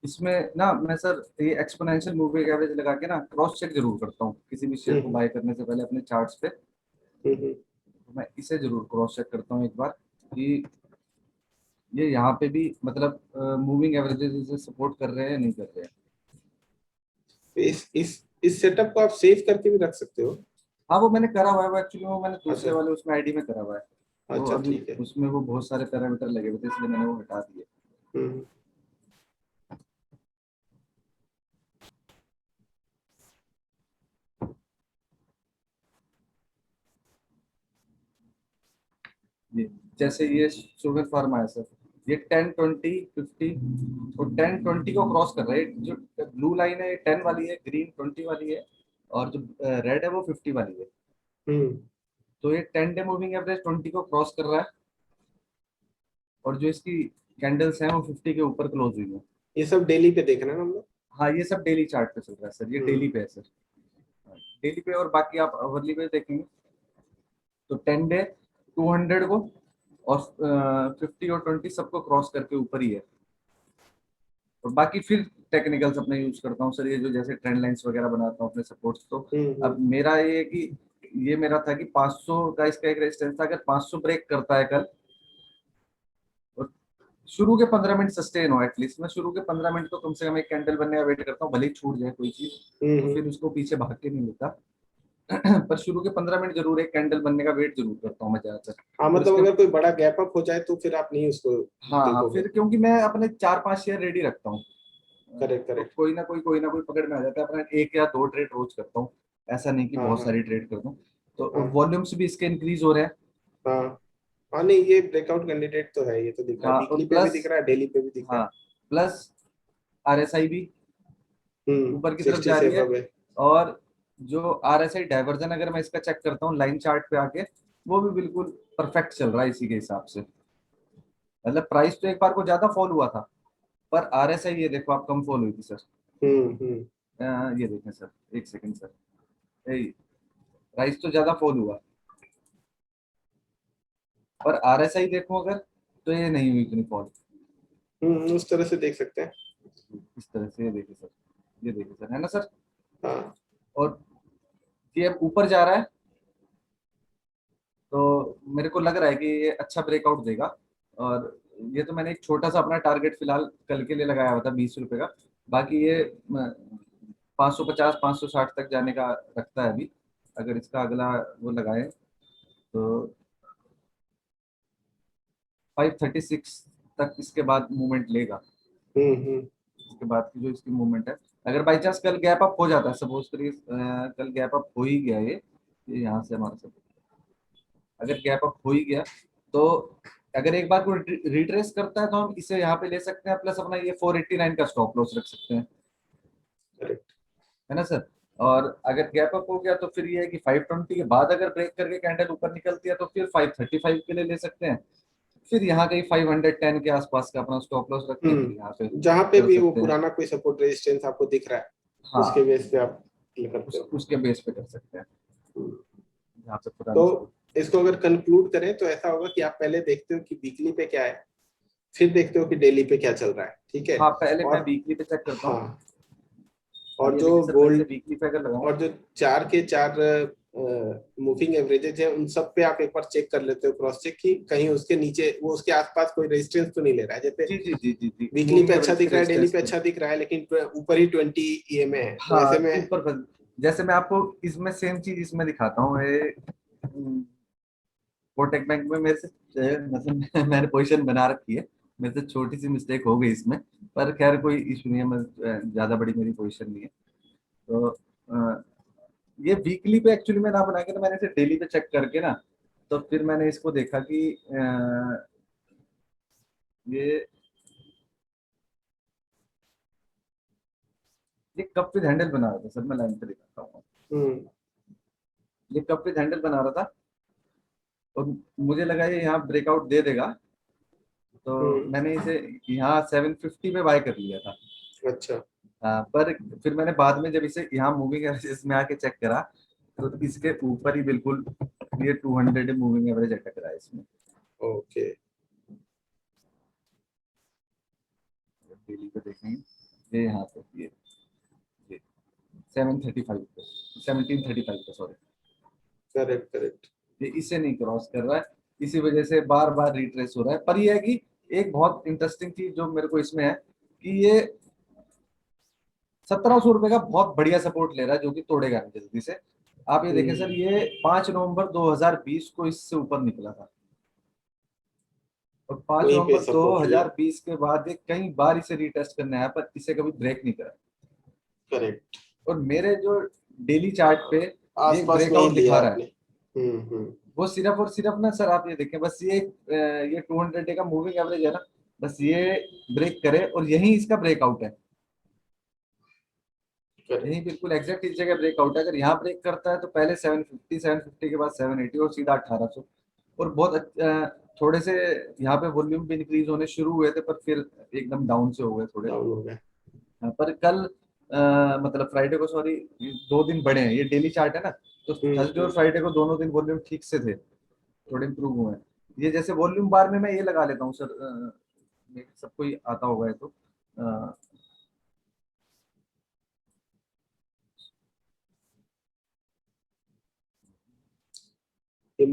इसमें ना मैं सर ये एक्सपोनेंशियल मूविंग एवरेज लगा के ना क्रॉस चेक जरूर करता हूँ किसी भी शेयर को बाय करने से पहले अपने चार्ट्स पे। तो मैं इसे जरूर क्रॉस चेक करता हूँ एक बार कि ये यहाँ पे भी मतलब मूविंग एवरेजेस से सपोर्ट कर रहे हैं या नहीं कर रहे हैं। तो इस सेटअप को आप सेव करके भी रख सकते हो। हाँ, वो मैंने करा हुआ है, वो एक्चुअली वो मैंने दूसरे अच्छा। वाले उसमें आईडी में करा हुआ है। तो अच्छा, अभी ठीक है। उसमें वो बहुत सारे पैरामीटर लगे हुए थे, इसलिए मैंने वो हटा दिए। हम्म। ये जैसे ये शुगर फार्मा है सर, ये 10, 20, 50 और 10, 20 को क्रॉस कर रहा है। जो ब्लू लाइन है ये 10 वाली है, ग्रीन 20 वाली है, और जो रेड है वो 50 वाली है। हम्म। तो ये 10 डे मूविंग एवरेज 20 को क्रॉस कर रहा है, और जो इसकी कैंडल्स हैं वो 50 के ऊपर क्लोज हुई है। ये सब डेली पे देखना है हम लोग। हाँ, ये सब डेली चार्ट पे चल रहा है सर, ये डेली पे है सर, डेली पे। और बाकी आप अवर्ली पे देखेंगे तो 10 डे 200 को और 50 और 20 सबको क्रॉस करके ऊपर ही है। और बाकी फिर टेक्निकल्स अपने यूज करता हूँ सर, ये जो जैसे ट्रेंड लाइंस वगैरह बनाता हूँ अपने सपोर्ट्स। तो अब मेरा ये कि ये मेरा था कि 500 का इसका एक रेजिस्टेंस था, अगर 500 ब्रेक करता है कल और शुरू के 15 मिनट सस्टेन हो, एटलीस्ट मैं शुरू के 15 मिनट तो कम से कम एक कैंडल बनने का वेट करता हूँ, भले ही छूट जाए कोई चीज तो फिर उसको पीछे भाग के नहीं लेता। पर शुरू के 15 मिनट जरूर एक कैंडल बनने का वेट जरूर करता हूँ मैं ज्यादातर। हाँ, और मतलब इसके अगर कोई बड़ा गैप अप हो जाए तो फिर आप नहीं उसको हाँ हाँ, देखोगे। फिर क्योंकि मैं अपने 4-5 शेयर रेडी रखता हूँ, करेक्ट, तो करेक्ट। कोई ना कोई पकड़ में आ जाता है। अपना 1 या 2 ट्रेड रोज करता हूँ, ऐसा नहीं कि हाँ, बहुत हाँ, सारी ट्रेड करता हूँ। तो हाँ, वॉल्यूम्स भी इसके इंक्रीज हो रहे हैं। हाँ, हाँ। नहीं, ये ब्रेकआउट कैंडिडेट तो है, ये तो दिख रहा है, हाँ, और वीकली पे भी प्लस दिख रहा है, डेली पे भी दिख रहा हाँ, प्लस आरएसआई भी है। ऊपर की तरफ 60 जा से रही है। अब है। और जो आरएसआई डाइवर्जन अगर मैं इसका चेक करता हूँ लाइन चार्ट पे आके, वो भी बिल्कुल परफेक्ट चल रहा है इसी के हिसाब से। मतलब प्राइस तो एक बार को ज्यादा फॉल हुआ था, पर आरएसआई ये देखो आप कम फॉल हुई थी सर। हम्म। ये देखें सर, एक सेकंड सर, प्राइस तो ज्यादा फॉल हुआ, पर आरएसआई देखो अगर, तो ये नहीं हुई इतनी फॉल। उस तरह से देख सकते हैं। इस तरह से ये देखिए सर, ये देखिए सर, है ना सर। हाँ। और ये अब ऊपर जा रहा है, तो मेरे को लग रहा है कि ये अच्छा ब्रेकआउट देगा। और ये तो मैंने एक छोटा सा अपना टारगेट फिलहाल कल के लिए लगाया हुआ था 20 रुपए का। बाकी ये 550 560 तक जाने का रखता है अभी, अगर इसका अगला वो लगाए तो 536 तक इसके बाद मूवमेंट लेगा। इसके बाद की जो इसकी मूवमेंट है, अगर बाई चांस कल गैप अप हो जाता है, सपोज करिए कल गैप अप हो ही गया ये यहाँ से हमारे से, अगर गैप अप हो ही गया तो अगर एक बार को रिट्रेस करता है तो हम इसे यहाँ पे ले सकते हैं, प्लस अपना ये 489 का स्टॉप लॉस रख सकते हैं, है ना सर। और अगर गैप अप हो गया तो फिर ये है कि 520 के बाद अगर ब्रेक करके कैंडल ऊपर निकलती है तो फिर 535 के लिए ले सकते हैं, फिर यहाँ कहीं 510 के आसपास का अपना स्टॉप लॉस रख के फिर यहाँ पे जहाँ पे कर भी वो सकते हैं। पुराना कोई सपोर्ट रेजिस्टेंस आपको दिख रहा है, हाँ, उसके बेस पे आप क्लिक करते हो। उसके बेस पे कर सकते हैं यहाँ पे पुराना तो इसको अगर कंक्लूड करें तो ऐसा होगा कि आप पहले देखते हो कि वीकली पे क्या है, फिर देखते हो कि डेली पे क्या चल रहा है, ठीक है। हाँ, पहले मैं और वीकली पे चेक करता हूँ। हाँ, और ये जो देखिए सर, गोल्ड वीकली पे अगर लगाऊं, और जो 4 के 4 मूविंग एवरेजेज है उन सब पे आप एक बार चेक कर लेते हो, क्रॉस चेक, कि कहीं उसके नीचे वो उसके आसपास कोई रेजिस्टेंस तो नहीं ले रहा है। जैसे जी जी जी जी जी वीकली पे अच्छा दिख रहा है, डेली पे अच्छा दिख रहा है, लेकिन ऊपर ही 20 EMA है, तो हाँ, ऐसे में ऊपर पर जैसे मैं आपको इसमें सेम चीज इसमें दिखाता हूँ। कोटक बैंक में मेरे से मतलब मैंने पोजीशन बना रखी है, मेरे से छोटी सी मिस्टेक हो गई इसमें, पर खैर कोई इशू नहीं है, मैं ज्यादा बड़ी मेरी पोजीशन नहीं है। तो ये वीकली पे एक्चुअली मैं ना बना के, तो मैंने इसे डेली पे चेक करके ना, तो फिर मैंने इसको देखा कि ये कप विद हैंडल बना रहा था सर, मैं लाइन पे दिखाता हूँ। ये कप विद हैंडल बना रहा था और मुझे लगा ये यहाँ ब्रेकआउट दे देगा, तो मैंने इसे यहाँ 750 पे बाय कर लिया था। अच्छा, पर फिर मैंने बाद में जब इसे यहाँ मूविंग एवरेज में आके चेक करा तो इसके ऊपर ही बिल्कुल ये 200 मूविंग एवरेज अटक रहा है इसमें। ओके, डेली पे देखेंगे, ये यहाँ पे ये 735 पे 1735 पे, सॉरी, करेक्ट करेक्ट। ये इसे नहीं क्रॉस कर रहा है, इसी वजह से बार बार रिट्रेस हो रहा है। पर ये है कि एक बहुत इंटरेस्टिंग चीज जो मेरे को इसमें है कि ये 1700 रुपए का बहुत बढ़िया सपोर्ट ले रहा है, जो कि तोड़ेगा नहीं जल्दी से। आप ये देखें सर, ये 5 नवंबर 2020 को इससे ऊपर निकला था और 5 वहीं पे नवंबर support लिया। 2020 के बाद ये कई बार इसे रिटेस्ट करने आया, पर इसे कभी ब्रेक नहीं करा। करेक्ट, और मेरे जो डेली चार्ट पे ये आसपास में ही ब्रेकआउट लिया दिखा रहा आपने। है, वो सिर्फ और सिर्फ ना सर, आप ये देखें, बस ये 200 डे का मूविंग एवरेज है ना, बस ये ब्रेक करे और यही इसका ब्रेकआउट है, यही बिल्कुल एग्जैक्ट इस जगह ब्रेकआउट है। अगर यहाँ ब्रेक करता है तो पहले 750 के बाद 780 और सीधा 1800। और बहुत थोड़े से यहाँ पे वॉल्यूम भी इंक्रीज होने शुरू हुए थे, पर फिर एकदम डाउन से हो गए थोड़े। डाउन हो गया। पर कल मतलब फ्राइडे को, सॉरी, 2 दिन बड़े हैं, ये डेली चार्ट है ना, तो थर्सडे और फ्राइडे को दोनों दिन वॉल्यूम ठीक से थे, थोड़े इंप्रूव हुए हैं। ये जैसे वॉल्यूम बार में मैं ये लगा लेता हूँ सर, सबको ही आता होगा ये तो, ये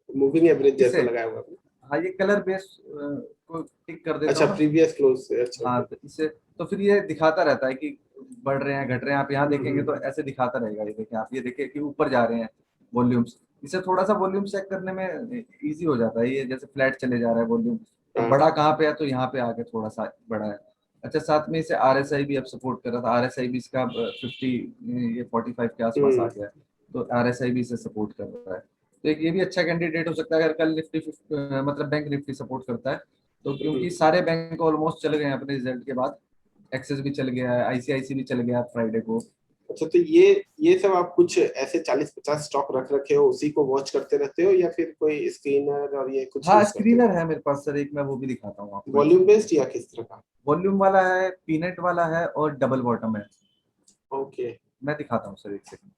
मूविंग एवरेज जैसा लगाया हुआ है। हाँ, ये कलर बेस को टिक कर देता अच्छा, हूँ। प्रीवियस क्लोज से। अच्छा, हाँ, तो इससे तो फिर ये दिखाता रहता है कि बढ़ रहे हैं घट रहे हैं। आप यहाँ देखेंगे तो ऐसे दिखाता रहेगा, ये देखिए, आप ये देखिए कि ऊपर जा रहे हैं वॉल्यूम्स। इससे थोड़ा सा वॉल्यूम चेक करने में इजी हो जाता है। ये जैसे फ्लैट चले जा रहा है वॉल्यूम, तो बड़ा कहाँ पे है, तो यहाँ पे आके थोड़ा सा बड़ा है। अच्छा, साथ में इसे RSI भी अब सपोर्ट कर रहा था, RSI भी इसका 50 ये 45 के आसपास आ गया है, तो RSI भी इसे सपोर्ट कर रहा है। तो एक ये भी अच्छा कैंडिडेट हो सकता है अगर कल निफ्टी मतलब बैंक निफ्टी सपोर्ट करता है, तो क्योंकि सारे बैंक ऑलमोस्ट चल गए हैं अपने रिजल्ट के बाद। एक्सेस भी चल गया है, ICICI भी चल गया फ्राइडे को। अच्छा, तो ये सब आप कुछ ऐसे 40-50 स्टॉक रख रखे हो, उसी को वॉच करते रहते हो, या फिर कोई स्क्रीनर और ये कुछ? हाँ, स्क्रीनर है मेरे पास सर एक, मैं वो भी दिखाता हूँ आपको। वॉल्यूम बेस्ड या किस तरह का? वॉल्यूम वाला है, पीनट वाला है और डबल बॉटम है। ओके, मैं दिखाता हूँ सर, एक सेकंड।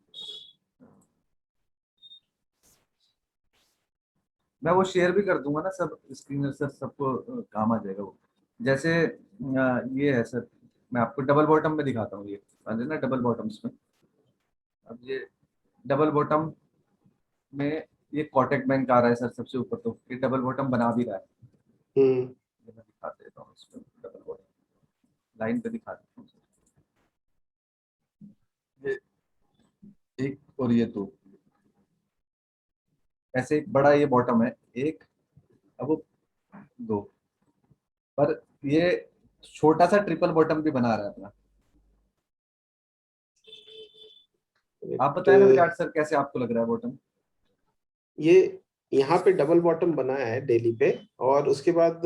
मैं वो शेयर भी कर दूंगा ना सब स्क्रीनर सर, सबको काम आ जाएगा वो। जैसे ये है सर, मैं आपको डबल बॉटम में दिखाता हूँ, ये ना डबल बॉटम्स में। अब ये डबल बॉटम में ये कोटक बैंक आ रहा है सर सबसे ऊपर, तो ये डबल बॉटम बना भी रहा है। ये मैं दिखा देता हूँ इसमें, डबल बॉटम लाइन पे दिखा देता हूँ। ये एक और ये दो, ऐसे एक बड़ा ये बॉटम है एक, अब वो दो, पर ये छोटा सा ट्रिपल बॉटम भी बना रहा है अपना। आप बताएं ना विराट सर, कैसे आपको लग रहा है बॉटम? ये यहाँ पे डबल बॉटम बना है डेली पे, और उसके बाद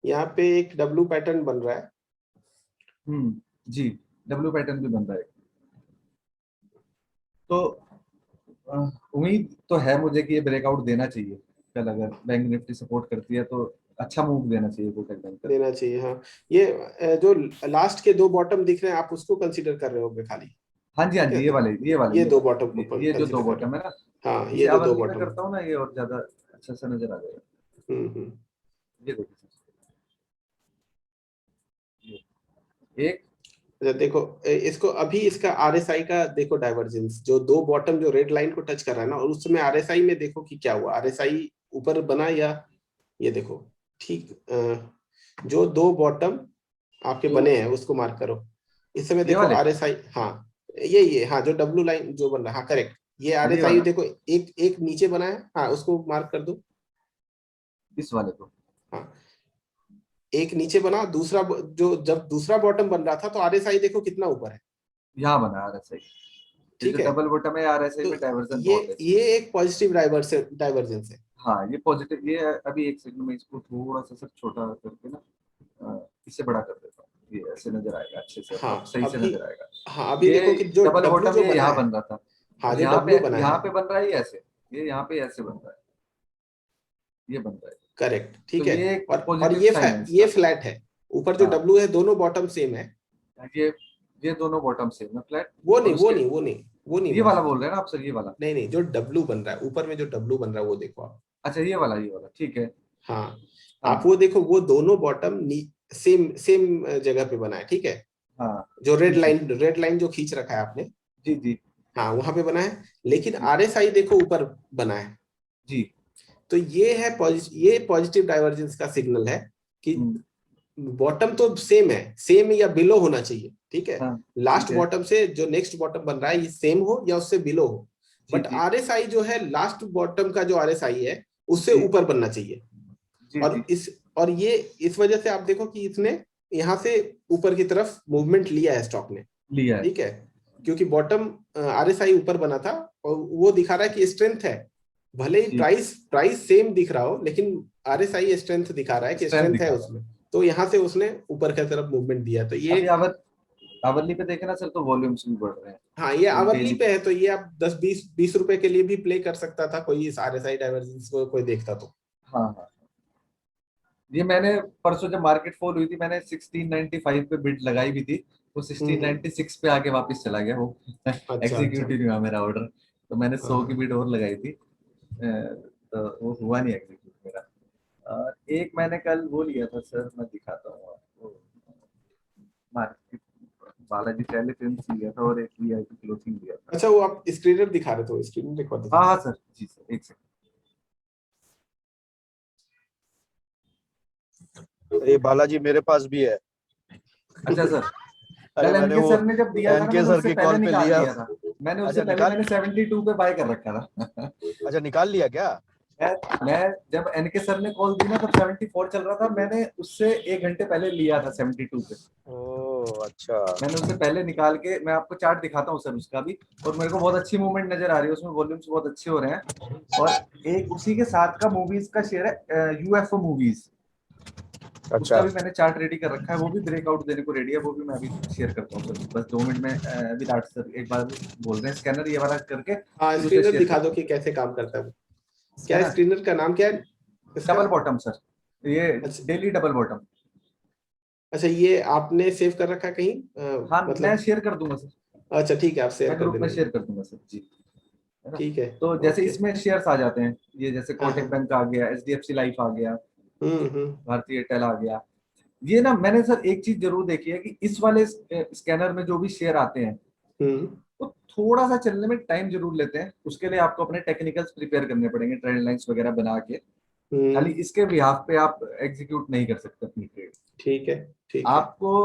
यहाँ पे एक डब्लू पैटर्न बन रहा है। जी, डब्ल्यू पैटर्न भी बन रहा है। तो उम्मीद तो है मुझे कि ये ब्रेकआउट देना चाहिए कल, अगर बैंक निफ्टी सपोर्ट करती है तो अच्छा मूव देना चाहिए कोटक बैंक का। देना चाहिए, हाँ। ये जो लास्ट के दो बॉटम दिख रहे हैं, आप उसको कंसीडर कर रहे होगे खाली? हाँ जी, हाँ जी, ये दो बॉटम को ये जो दो consider बॉटम है ना, हाँ, इसे ये जो दो आवरली में बॉटम। करता हूँ ना, ये और ज्यादा अच्छा सा नजर आ जाएगा। ये देखिए एक, अच्छा देखो, इसको अभी इसका आरएसआई का देखो डाइवर्जेंस, जो दो बॉटम जो रेड लाइन को टच कर रहा है ना, और उस समय आरएसआई में देखो कि क्या हुआ, आरएसआई ऊपर बना या ये देखो, ठीक। जो दो बॉटम आपके बने हैं उसको मार्क करो। इस समय देखो आरएसआई, हाँ ये हाँ, जो डब्लू लाइन जो बन रहा है, हाँ करेक्ट, ये आरएसआई देखो, एक एक नीचे बना है, हाँ उसको मार्क कर दो, इस वाले को। हाँ एक नीचे बना, दूसरा जो जब दूसरा बॉटम बन रहा था तो आरएसआई देखो कितना ऊपर है, यहाँ बना आरएसआई, ठीक है। डबल बॉटम है, आरएसआई में तो डाइवर्जन बहुत है। ये एक पॉजिटिव डाइवर्जेंस है। हाँ ये पॉजिटिव, ये अभी एक सेकंड में इसको थोड़ा सा सर छोटा करके ना, इससे बड़ा कर देता हूँ, ये ऐसे नजर आएगा अच्छे से, हाँ सही से अभी, नजर आएगा। हाँ अभी ये देखो कि जो डबल डब्लू बॉटम जो ये बना यहाँ है, बन रहा था, हाँ और जो डब्लू बना यहाँ है, पे बन रहा है ये ऐसे, ये यहाँ पे ऐसे बन रहा है, ये बन रहा है। करेक्ट, ठीक तो है। ये और पॉजिटिव ये साइन है ये इसका। फ्लैट है, ऊपर जो हाँ, डब्लू है दोनों बॉटम सेम है। ये ये दोनों बॉटम से ना फ्लैट, वो और नहीं वो उसके नहीं वो नहीं वो नहीं ये बोल वाला रहा, बोल रहे हैं ना आप सर, ये वाला? नहीं नहीं, जो डब्लू बन रहा है ऊपर में, जो डब्लू बन रहा है वो देखो आप। अच्छा ये वाला ठीक है। हाँ आप हाँ वो देखो, वो दोनों बॉटम सेम सेम जगह पे बना है, ठीक है। हाँ जो जी रेड लाइन जो खींच रखा है आपने, जी जी हाँ वहां पे बना है, लेकिन जी आरएसआई देखो ऊपर बना है। जी। तो ये पॉजिटिव डाइवर्जेंस का सिग्नल है कि हम्म, बॉटम तो सेम है, सेम या बिलो होना चाहिए, ठीक है। हाँ लास्ट ठीक है, बॉटम से जो नेक्स्ट बॉटम बन रहा है ये सेम हो या उससे बिलो हो, जी बट जी आरएसआई जो है लास्ट बॉटम का जो आरएसआई है उससे जी ऊपर बनना चाहिए। जी जी और ये इस वजह से आप देखो कि इसने यहाँ से ऊपर की तरफ मूवमेंट लिया है स्टॉक ने, लिया है। ठीक है, क्योंकि बॉटम आरएसआई ऊपर बना था और वो दिखा रहा है कि स्ट्रेंथ है, भले ही जी, प्राइस सेम दिख रहा हो, लेकिन आरएसआई स्ट्रेंथ दिखा रहा है कि स्ट्रेंथ स्ट्रेंथ है दिखा रहा है। उसमें, तो यहाँ से उसने ऊपर की तरफ मूवमेंट दिया, तो ये अभी आवरली पे देखे ना सर, तो वॉल्यूम्स भी बढ़ रहे हैं। हाँ ये तो आवरली डेली पे है, तो ये आप 10-20 रुपए के लिए भी प्ले कर सकता था कोई, इस आरएसआई डाइवर्जेंस को कोई देखता तो। हाँ हाँ, ये मैंने परसों जब मार्केट फॉल हुई थी, मैंने 1695 पे बिड लगाई भी थी, वो 1696 पे आके वापस चला गया वो। अच्छा अच्छा, एग्जीक्यूट ही नहीं हुआ मेरा ऑर्डर, तो मैंने 100 की हाँ बिड और लगाई थी, तो वो हुआ नहीं एग्जीक्यूट मेरा। और एक मैंने कल वो लिया था सर, मैं दिखाता हूँ आपको, मार्केट बालाजी पहले फिल्म लिया था, और एक वीआईपी क्लोथिंग लिया था। अच्छा, वो आप स्क्रीनर दिखा रहे थे, स्क्रीन दिखा दो। हाँ हाँ सर, जी सर, एक सेकंड। ये बालाजी मेरे पास भी है। अच्छा सर, अरे कल मैंने एनके वो सर ने जब दिया था ना, एनके मैंने सर उससे की पहले कॉल पे निकाल लिया। लिया था, मैंने उससे अच्छा पहले मैंने 72 पे बाय कर रखा था। अच्छा निकाल लिया क्या? मैं जब एनके सर ने कॉल दी ना, तब 74 चल रहा था, मैंने उससे 1 घंटे पहले लिया था 72 पे। ओह अच्छा। मैंने उससे पहले निकाल के, मैं आपको चार्ट दिखाता हूँ सर उसका भी, और मेरे को बहुत अच्छी मूवमेंट नजर आ रही है उसमें, वॉल्यूम्स बहुत अच्छे हो रहे हैं। और एक उसी के साथ का मूवीज का शेयर है, यूएफओ मूवीज, उसका भी मैंने चार्ट रेडी कर रखा है, वो भी ब्रेकआउट देने को रेडी है, वो भी मैं अभी शेयर करता हूँ सर, बस 2 मिनट में। विराट सर एक बार बोल रहे हैं स्कैनर ये वाला करके, हाँ फिर उसे स्क्रीनर शेयर दिखा दो करता कि कैसे काम करता है वो। हूँ, है क्या ना? स्क्रीनर का नाम क्या है इसका? डबल बॉटम सर, ये अच्छा डेली डबल बॉटम। अच्छा, ये आपने सेव कर रखा है कहीं, हाँ मैं मतलब? शेयर कर दूंगा सर, अच्छा ठीक है, आप शेयर मैं कर ग्रुप में देना शेयर मुझे। कर दूंगा सर जी, है ना? ठीक है, तो जैसे ओके। इसमें शेयर्स आ जाते हैं, ये जैसे हाँ कोटक हाँ, बैंक आ गया, एचडीएफसी लाइफ आ गया, हम्म। भारतीय एयरटेल आ गया। ये ना मैंने सर एक चीज जरूर देखी है कि इस वाले स्कैनर में जो भी शेयर आते हैं, तो थोड़ा सा चलने में टाइम जरूर लेते हैं, उसके लिए आपको अपने टेक्निकल्स प्रिपेयर करने पड़ेंगे, ट्रेंड लाइंस वगैरह बना के। खाली इसके बिहाफ पे आप एग्जीक्यूट नहीं कर सकते अपनी ट्रेड। ठीक है, ठीक है। आपको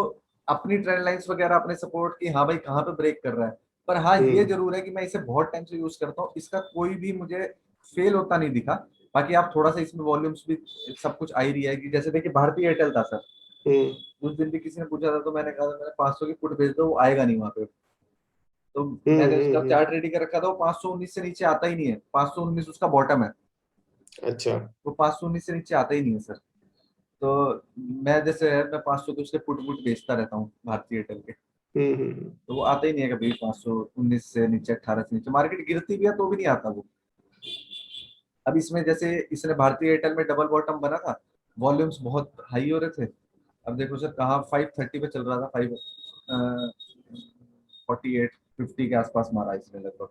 अपनी ट्रेंड लाइंस वगैरह अपने सपोर्ट की, हाँ भाई कहाँ पे ब्रेक कर रहा है, पर हाँ ये जरूर है कि मैं इसे बहुत टाइम से यूज करता हूँ, इसका कोई भी मुझे फेल होता नहीं दिखा। बाकी आप थोड़ा सा इसमें वॉल्यूम्स भी सब कुछ आ ही रही है कि जैसे देखिए भारतीय एयरटेल था सर, उस दिन भी किसी ने पूछा था तो मैंने कहा था मैंने 500 की पुट भेज दो, वो आएगा नहीं वहां पे। तो मैंने उसका चार्ट रेडी कर रखा था, वो 519 से नीचे आता ही नहीं है, 519 उसका बॉटम है। अच्छा। वो 519 से नीचे आता ही नहीं है सर। तो मैं जैसे है मैं 500 के उसके पुट बेचता रहता हूँ भारतीय एयरटेल के। तो वो आता ही नहीं है कभी 519 से नीचे, 18 से नीचे, मार्केट गिरती भी है तो भी नहीं आता वो। अब इसमें जैसे इसने भारतीय एयरटेल में डबल बॉटम बना था, वॉल्यूम्स बहुत हाई हो रहे थे। अब देखो सर कहाँ 530 पे चल रहा था, 548 50 के आसपास मारा इसने लगभग।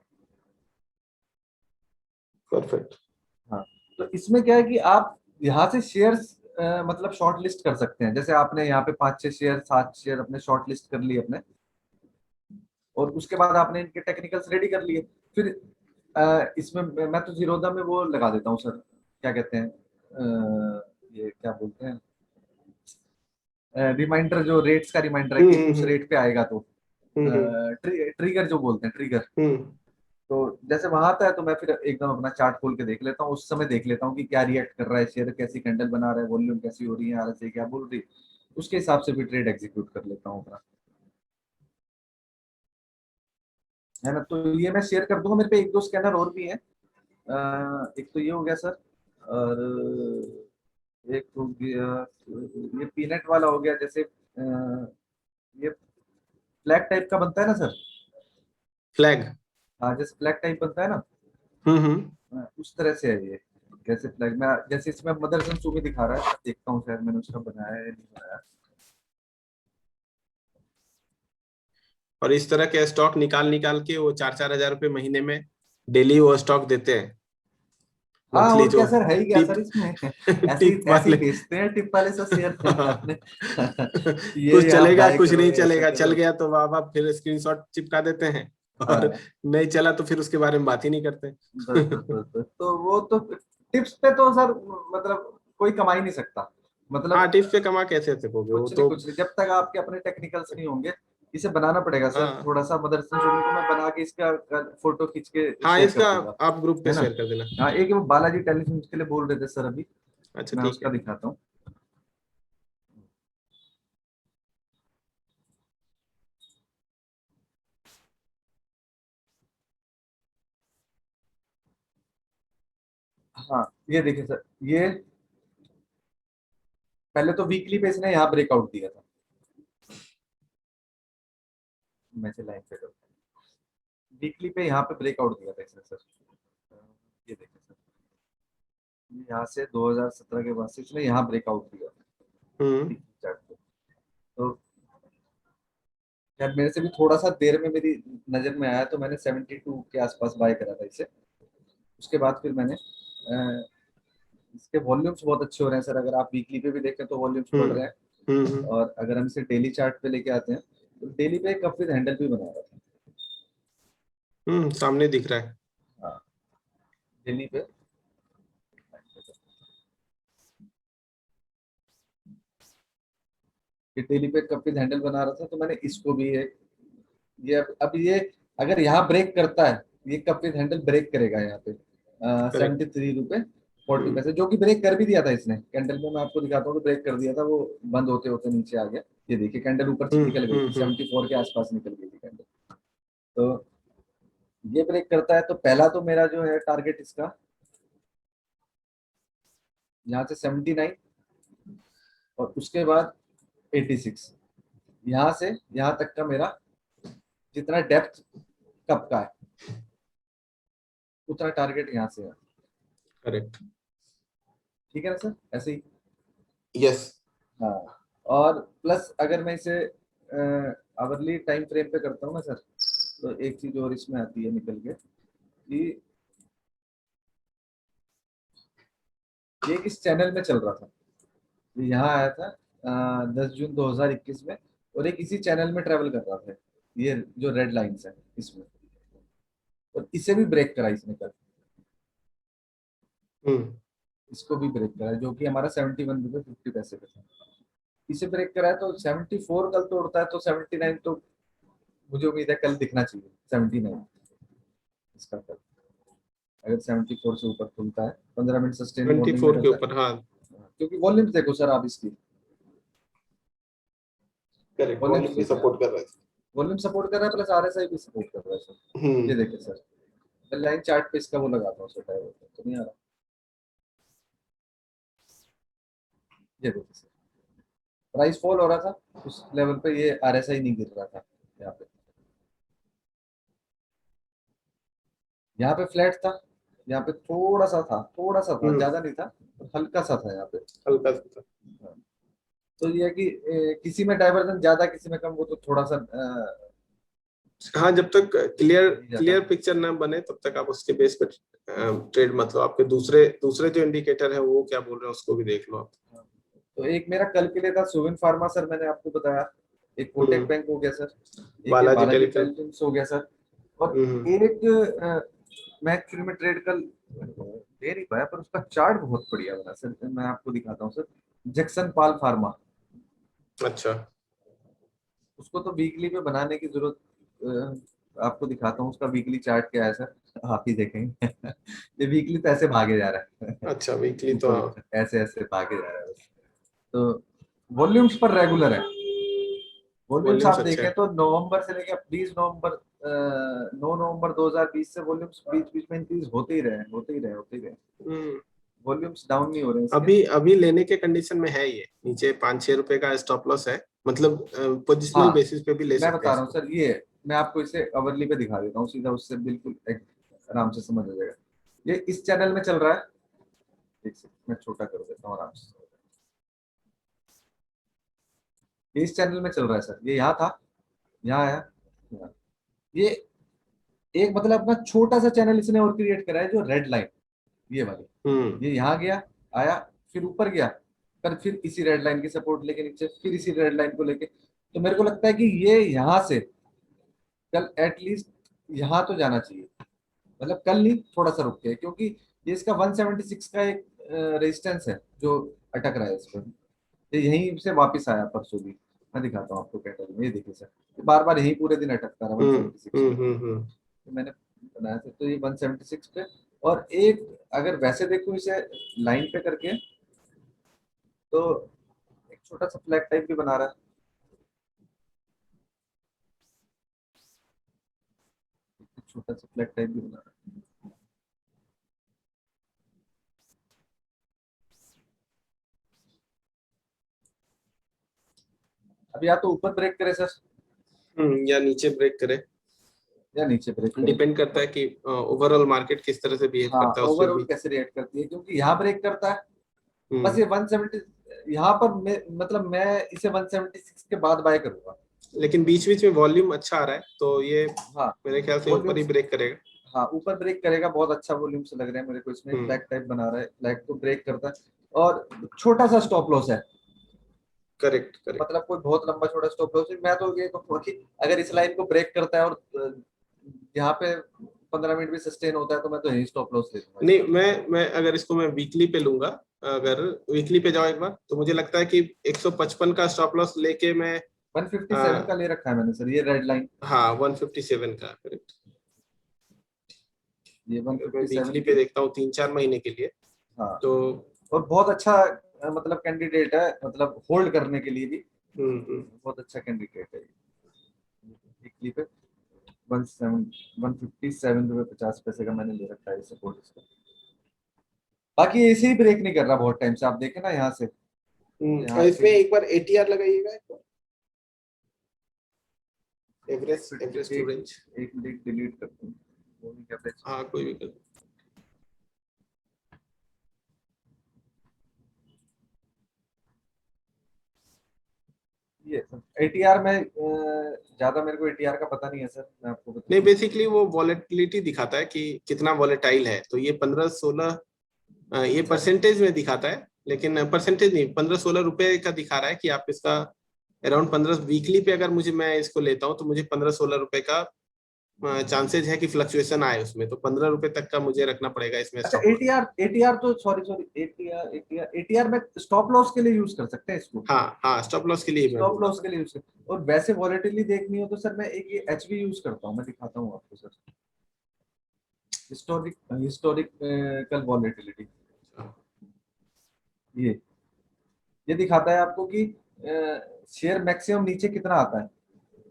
परफेक्ट। हाँ, तो इसमें क्या है कि आप यहाँ से शेयर्स मतलब शॉर्ट लिस्ट कर सकते हैं। जैसे आपने यहाँ पे 5-6 शेयर 7 शेयर अपने शॉर्ट लिस्ट कर लिए अपने, और उसके बाद आपने इनके टेक्निकल्स रेडी कर लिए। फिर इसमें मैं तो जीरोधा में वो लगा देता हूँ सर, क्या कहते हैं ये क्या बोलते हैं, रिमाइंडर, जो रेट्स का रिमाइंडर है कि उस रेट पे आएगा तो ट्रिगर जो बोलते हैं, ट्रिगर। तो जैसे वहां आता है तो मैं फिर एकदम अपना चार्ट खोल के देख लेता हूँ, उस समय देख लेता हूँ कि क्या रिएक्ट कर रहा है शेयर, कैसी कैंडल बना रहा है, वॉल्यूम कैसी हो रही है, आरएसआई क्या बोल रही है, उसके हिसाब से भी ट्रेड एग्जीक्यूट कर लेता हूँ अपना, है ना। तो ये मैं शेयर कर दूंगा, मेरे पे 1-2 स्कैनर और भी हैं। एक तो ये हो गया सर, और एक हो गया ये पीनट वाला हो गया। जैसे ये फ्लैग टाइप का बनता है ना सर, फ्लैग। हाँ जैसे फ्लैग टाइप बनता है ना, उस तरह से है ये। जैसे फ्लैग में जैसे इसमें मदरसन सुमी दिखा रहा है, देखता हूँ शायद मैंने उसका बनाया है नहीं बनाया। और इस तरह के स्टॉक निकाल निकाल के वो 4-4 हजार रुपए महीने में डेली वो स्टॉक देते हैं, हाँ मंथली और जो क्या सर, है ही क्या टिप सर इसमें ऐसे टिप ऐसे ही वाले। बेचते हैं टिप वाले से शेयर अपने कुछ ये आप चलेगा बाय कुछ करो नहीं ऐसा चलेगा, चल करो। गया तो वाह वाह, फिर स्क्रीनशॉट चिपका देते हैं, और हाँ नहीं चला तो फिर उसके बारे में बात ही नहीं करते। बस बस बस बस, तो वो तो टिप्स पे तो सर मतलब कोई कमा ही नहीं सकता, हाँ, मतलब टिप्स पे कमा कैसे सकोगे, वो तो। कुछ नहीं जब तक आपके अपने टेक्निकल्स नहीं होंगे। इसे बनाना पड़ेगा सर, हाँ थोड़ा सा मदरसन शुरू को मैं बना के इसका फोटो खींच के हाँ, शेयर कर इसका दूंगा, आप ग्रुप पे है ना। शेयर कर देना। हाँ एक वो बालाजी टेलीफिल्म के लिए बोल रहे थे सर अभी, अच्छा, मैं ठीक उसका है। दिखाता हूँ। हाँ ये देखिए सर, ये पहले तो वीकली पे इसने यहाँ ब्रेकआउट दिया था, मैं से लाइन पे करता हूँ। वीकली पे यहाँ पे ब्रेकआउट दिया था इसने सर, ये देखिए सर, यहाँ से 2017 के बाद से इसने यहाँ ब्रेकआउट दिया हम्म वीकली चार्ट पे। तो यार मेरे से भी थोड़ा सा देर में मेरी नजर में आया तो मैंने 72 के आसपास बाय करा था इसे। उसके बाद फिर मैंने इसके वॉल्यूम्स बहुत अच्छे हो रहे हैं सर, अगर आप वीकली पे भी देखें तो वॉल्यूम्स बढ़ रहे हैं। हम्म और अगर हम इसे डेली चार्ट पे लेके आते हैं तो डेली पे एक कप विद हैंडल भी बना रहा था। सामने दिख रहा है। हाँ डेली पे, डेली पे कप विद हैंडल बना रहा था, तो मैंने इसको भी एक ये अब ये अगर यहाँ ब्रेक करता है, ये कप विद हैंडल ब्रेक करेगा यहाँ पे करेक्ट। 73 रुपए 40 पैसे, जो कि ब्रेक कर भी दिया था इसने कैंडल में, मैं आपको दिखाता हूँ तो ब्रेक कर दिया था वो, बंद होते होते नीचे आ गया। ये देखिए कैंडल ऊपर निकल गई थी, 74 के आसपास निकल गई थी कैंडल। तो ये ब्रेक करता है तो पहला तो मेरा जो है टारगेट इसका यहाँ से 79, और उसके बाद 86, यहाँ से यहाँ तक का मेरा जितना डेप्थ कप का है उतना टारगेट यहाँ से है। करेक्ट। ठीक है ना सर, ऐसे ही। यस। हाँ और प्लस अगर मैं इसे आवरली टाइम फ्रेम पे करता हूँ ना सर, तो एक चीज और इसमें आती है निकल के कि ये किस चैनल में चल रहा था। ये यहाँ आया था 10 जून 2021 में, और एक इसी चैनल में ट्रेवल कर रहा था। ये जो रेड लाइंस है इसमें, और इसे भी ब्रेक करा इसने कल, इसको भी ब्रेक करा जो कि हमारा 71 रुपये 50 पैसे पे था, इसे ब्रेक करा है तो 74 कल तोड़ता है तो 79 तो मुझे उम्मीद है कल दिखना चाहिए 79 इसका कल, अगर 74 से ऊपर खुलता है 15 मिनट सस्टेन 24 के ऊपर, हाँ क्योंकि वॉल्यूम्स देखो सर आप इसकी, करेक्ट, Volume वॉल्यूम भी सपोर्ट कर रहा है। वॉल्यूम सपोर्ट कर रहा है प्लस आरएसआई भी सपोर्ट कर रहा है सर। ये देखिए सर, मैं लाइन चार्ट पे इसका वो लगाता हूँ सर, तो नहीं आ रहा, ये देखिए सर प्राइस फॉल हो रहा था उस लेवल पे, ये आरएसआई नहीं गिर रहा था, यहाँ पे फ्लैट था, यहाँ पे थोड़ा सा था ज्यादा नहीं था, हल्का सा था यहाँ पे, हल्का सा था। तो ये है कि किसी में डाइवर्जन ज्यादा किसी में कम, वो तो थोड़ा सा हाँ, जब तक क्लियर पिक्चर ना बने तब तक आप उसके बेस पे ट्रेड मत लो। आपके दूसरे जो इंडिकेटर है वो क्या बोल रहे हैं उसको भी देख लो आप। तो एक मेरा कल के लिए था सुविन फार्मा सर, मैंने आपको बताया, एक कोटक बैंक हो गया सर, एक बालाजी टेलीकॉम्स हो गया सर, और एक मैं एक्चुअली में ट्रेड कल दे नहीं पाया पर उसका चार्ट बहुत बढ़िया बना सर, मैं आपको दिखाता हूँ सर, जैक्सन पाल फार्मा। अच्छा, उसको तो वीकली पे बनाने की जरूरत, आपको दिखाता हूँ उसका वीकली चार्ट क्या है सर, आप ही देखेंगे ये वीकली तो ऐसे भागे जा रहा है अच्छा वीकली तो ऐसे ऐसे भागे जा रहा है, तो वॉल्यूम्स पर रेगुलर है, वॉल्यूम्स आप देखें तो नवंबर से लेकर 20 नवंबर 9 नवंबर 2020 से वॉल्यूम्स बीच बीच में इंक्रीज होते ही रहे, वॉल्यूम्स डाउन नहीं हो रहे हैं। अभी लेने के कंडीशन में है, ये नीचे 5-6 रुपए का स्टॉप लॉस है, मतलब पोजिशनल बेसिस पे भी ले सकते हैं। मैं बता रहा हूँ सर, ये मैं आपको इसे अवरली पे दिखा देता हूँ सीधा, उससे बिल्कुल आराम से समझ आ जाएगा। ये इस चैनल में चल रहा है, एक सेकंड मैं छोटा कर देता हूँ आराम से, इस चैनल में चल रहा है सर, ये यहाँ था, यहाँ आया, ये एक मतलब अपना छोटा सा चैनल इसने और क्रिएट करा है, जो रेड लाइन ये वाली, ये यहाँ गया आया फिर ऊपर गया, पर फिर इसी रेड लाइन की सपोर्ट लेके नीचे, फिर इसी रेड लाइन को लेके, तो मेरे को लगता है कि ये यहाँ से कल एटलीस्ट यहाँ तो जाना चाहिए, मतलब कल नहीं थोड़ा सा रुक के, क्योंकि ये इसका 176 का एक रेजिस्टेंस है जो अटक रहा है इस पर, ये यहीं से वापस आया परसों भी, मैं दिखाता हूँ आपको कैटल में, ये देखिए सर बार बार यही पूरे दिन अटकता रहा 176 तो मैंने बनाया था, तो ये 176 पे, और एक अगर वैसे देखो इसे लाइन पे करके तो एक छोटा सा फ्लैग टाइप भी बना रहा है, छोटा सा फ्लैग टाइप भी बना रहा है, अब या तो ऊपर ब्रेक करे सर, या नीचे ब्रेक करे, या नीचे ब्रेक करे, डिपेंड करता है कि ओवरऑल मार्केट किस तरह से बिहेव करता है, ओवरऑल कैसे रिएक्ट करती है, क्योंकि यहाँ ब्रेक करता है बस ये 170 यहाँ पर मतलब मैं इसे 176 के बाद बाय करूंगा, लेकिन बीच बीच में वॉल्यूम अच्छा आ रहा है तो ये मेरे ख्याल से ऊपर ही ब्रेक करेगा। हाँ ऊपर ब्रेक करेगा, बहुत अच्छा वॉल्यूम से लग रहा है मेरे को, इसमें फ्लैग टाइप बना रहा है, फ्लैग तो ब्रेक करता है और छोटा सा स्टॉप लॉस है, करेक्ट मतलब कोई बहुत लंबा छोटा स्टॉप लॉस, मैं तो ये कहूंगा कि अगर इस लाइन को ब्रेक करता है और यहाँ पे 15 मिनट भी सस्टेन होता है तो मैं तो यही स्टॉप लॉस ले लूंगा। नहीं, मैं अगर इसको मैं वीकली पे लूंगा, अगर वीकली पे जाओ एक बार तो मुझे लगता है कि 155 का स्टॉप लॉस लेके मैं 157 का ले रखा है मैंने सर, ये रेड लाइन, हाँ 157 का, करेक्ट, ये 157 वीकली पे देखता हूँ 3-4 महीने के लिए। हाँ तो और बहुत अच्छा मतलब कैंडिडेट है, मतलब होल्ड करने के लिए भी बहुत अच्छा कैंडिडेट है, वीकली पे 157 रुपये 50 पैसे का मैंने ले रखा है सपोर्ट इसका, बाकी ऐसे ही ब्रेक नहीं कर रहा बहुत टाइम से, आप देखें ना यहाँ से, इसमें एक बार ATR लगाइएगा, एवरेज टू रेंज, एक मिनट डिलीट करते हैं, वो भी क्या, हाँ कोई भी कर, ये ATR में ज्यादा मेरे को ATR का पता नहीं है सर, मैं आपको बता नहीं बेसिकली वो वॉलेटिलिटी दिखाता है कि कितना वॉलेटाइल है, तो ये 15-16 ये परसेंटेज में दिखाता है, लेकिन परसेंटेज नहीं, 15-16 रुपए का दिखा रहा है कि आप इसका अराउंड 15 वीकली पे अगर मैं इसको लेता हूँ तो मुझे 15-16 रुपए का चांसेस है कि फ्लक्चुएशन आए उसमें, तो 15 रुपए तक का मुझे रखना पड़ेगा इसमें अच्छा, स्टॉप लॉस। एटीआर तो सॉरी एटीआर में स्टॉप लॉस के लिए यूज कर सकते हैं इसको। हाँ हाँ, स्टॉप लॉस के लिए मैं स्टॉप बोल रहा लॉस के लिए यूज कर, और वैसे वॉलेटिलिटी देखनी हो तो सर मैं एक ये एचवी यूज करता हूँ, मैं दिखाता हूँ आपको सर। हिस्टोरिकल वॉलेटिलिटी, था। ये दिखाता है आपको कि शेयर मैक्सिमम नीचे कितना आता है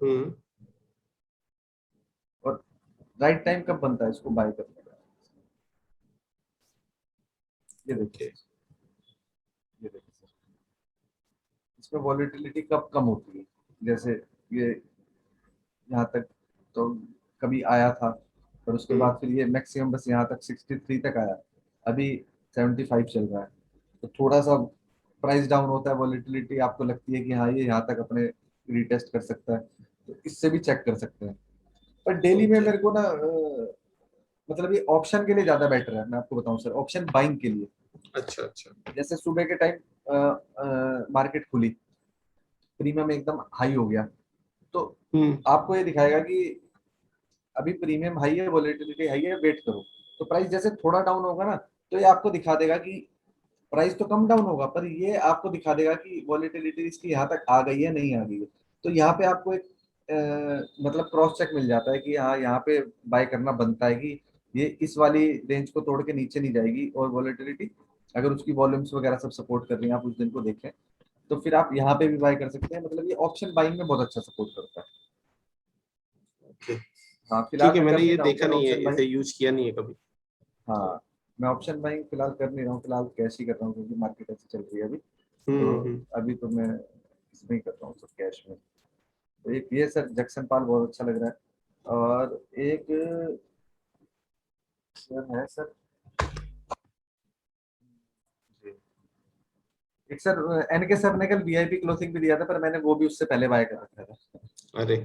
हम्म। और राइट टाइम कब बनता है इसको बाय करने का। ये देखिए, ये देखिए सर, इसमें वॉलेटिलिटी कब कम होती है। जैसे ये यहाँ तक तो कभी आया था, पर उसके बाद फिर ये मैक्सिमम बस यहाँ तक 63 तक आया, अभी 75 चल रहा है। तो थोड़ा सा प्राइस डाउन होता है, वॉलेटिलिटी आपको लगती है कि हाँ ये यहाँ तक अपने रीटेस्ट कर सकता है, तो इससे भी चेक कर सकते हैं। पर डेली में मेरे को ना मतलब ये ऑप्शन के लिए ज्यादा बेटर है, मैं आपको बताऊं सर, ऑप्शन बाइंग के लिए। अच्छा अच्छा। जैसे सुबह के टाइम मार्केट खुली, प्रीमियम एकदम हाई हो गया, तो आपको ये दिखाएगा कि अभी प्रीमियम हाई है, वॉलेटिलिटी हाई है, वेट करो। तो प्राइस जैसे थोड़ा डाउन होगा ना, तो ये आपको दिखा देगा कि प्राइस तो कम डाउन होगा, पर ये आपको दिखा देगा कि वॉलेटिलिटी इसकी यहाँ तक आ गई है नहीं आ गई है। तो यहाँ पे आपको एक मतलब क्रॉस चेक मिल जाता है कि हाँ यहाँ पे बाय करना बनता है कि ये इस वाली रेंज को तोड़ के नीचे नहीं जाएगी, और वॉलेटिलिटी अगर उसकी वॉल्यूम्स वगैरह सब सपोर्ट कर रही हैं, आप उस दिन को देखें, तो फिर आप यहाँ पे भी बाय कर सकते हैं। मतलब ये ऑप्शन बाइंग में बहुत अच्छा सपोर्ट करता है। ओके, हाँ फिलहाल ठीक है, मैं कर मैंने नहीं ये रहा हूँ देखा सर नहीं है, ऑप्शन बाइंग। इसे यूज किया नहीं है कभी। हाँ मैं ऑप्शन बाइंग फिलहाल कर नहीं रहा हूँ, फिलहाल कैश ही कर रहा हूँ क्योंकि मार्केट ऐसी चल रही है अभी। तो हम्म। अभी तो मैं इसमें ही कर रहा हूँ सब कैश में। तो एक ये सर जैक्सन पाल बहुत अच्छा लग रहा है, और एक सर है सर जी, एक सर एनके सर ने कल वीआईपी क्लोथिंग भी दिया था, पर मैंने वो भी उससे पहले बाय कर रखा था। अरे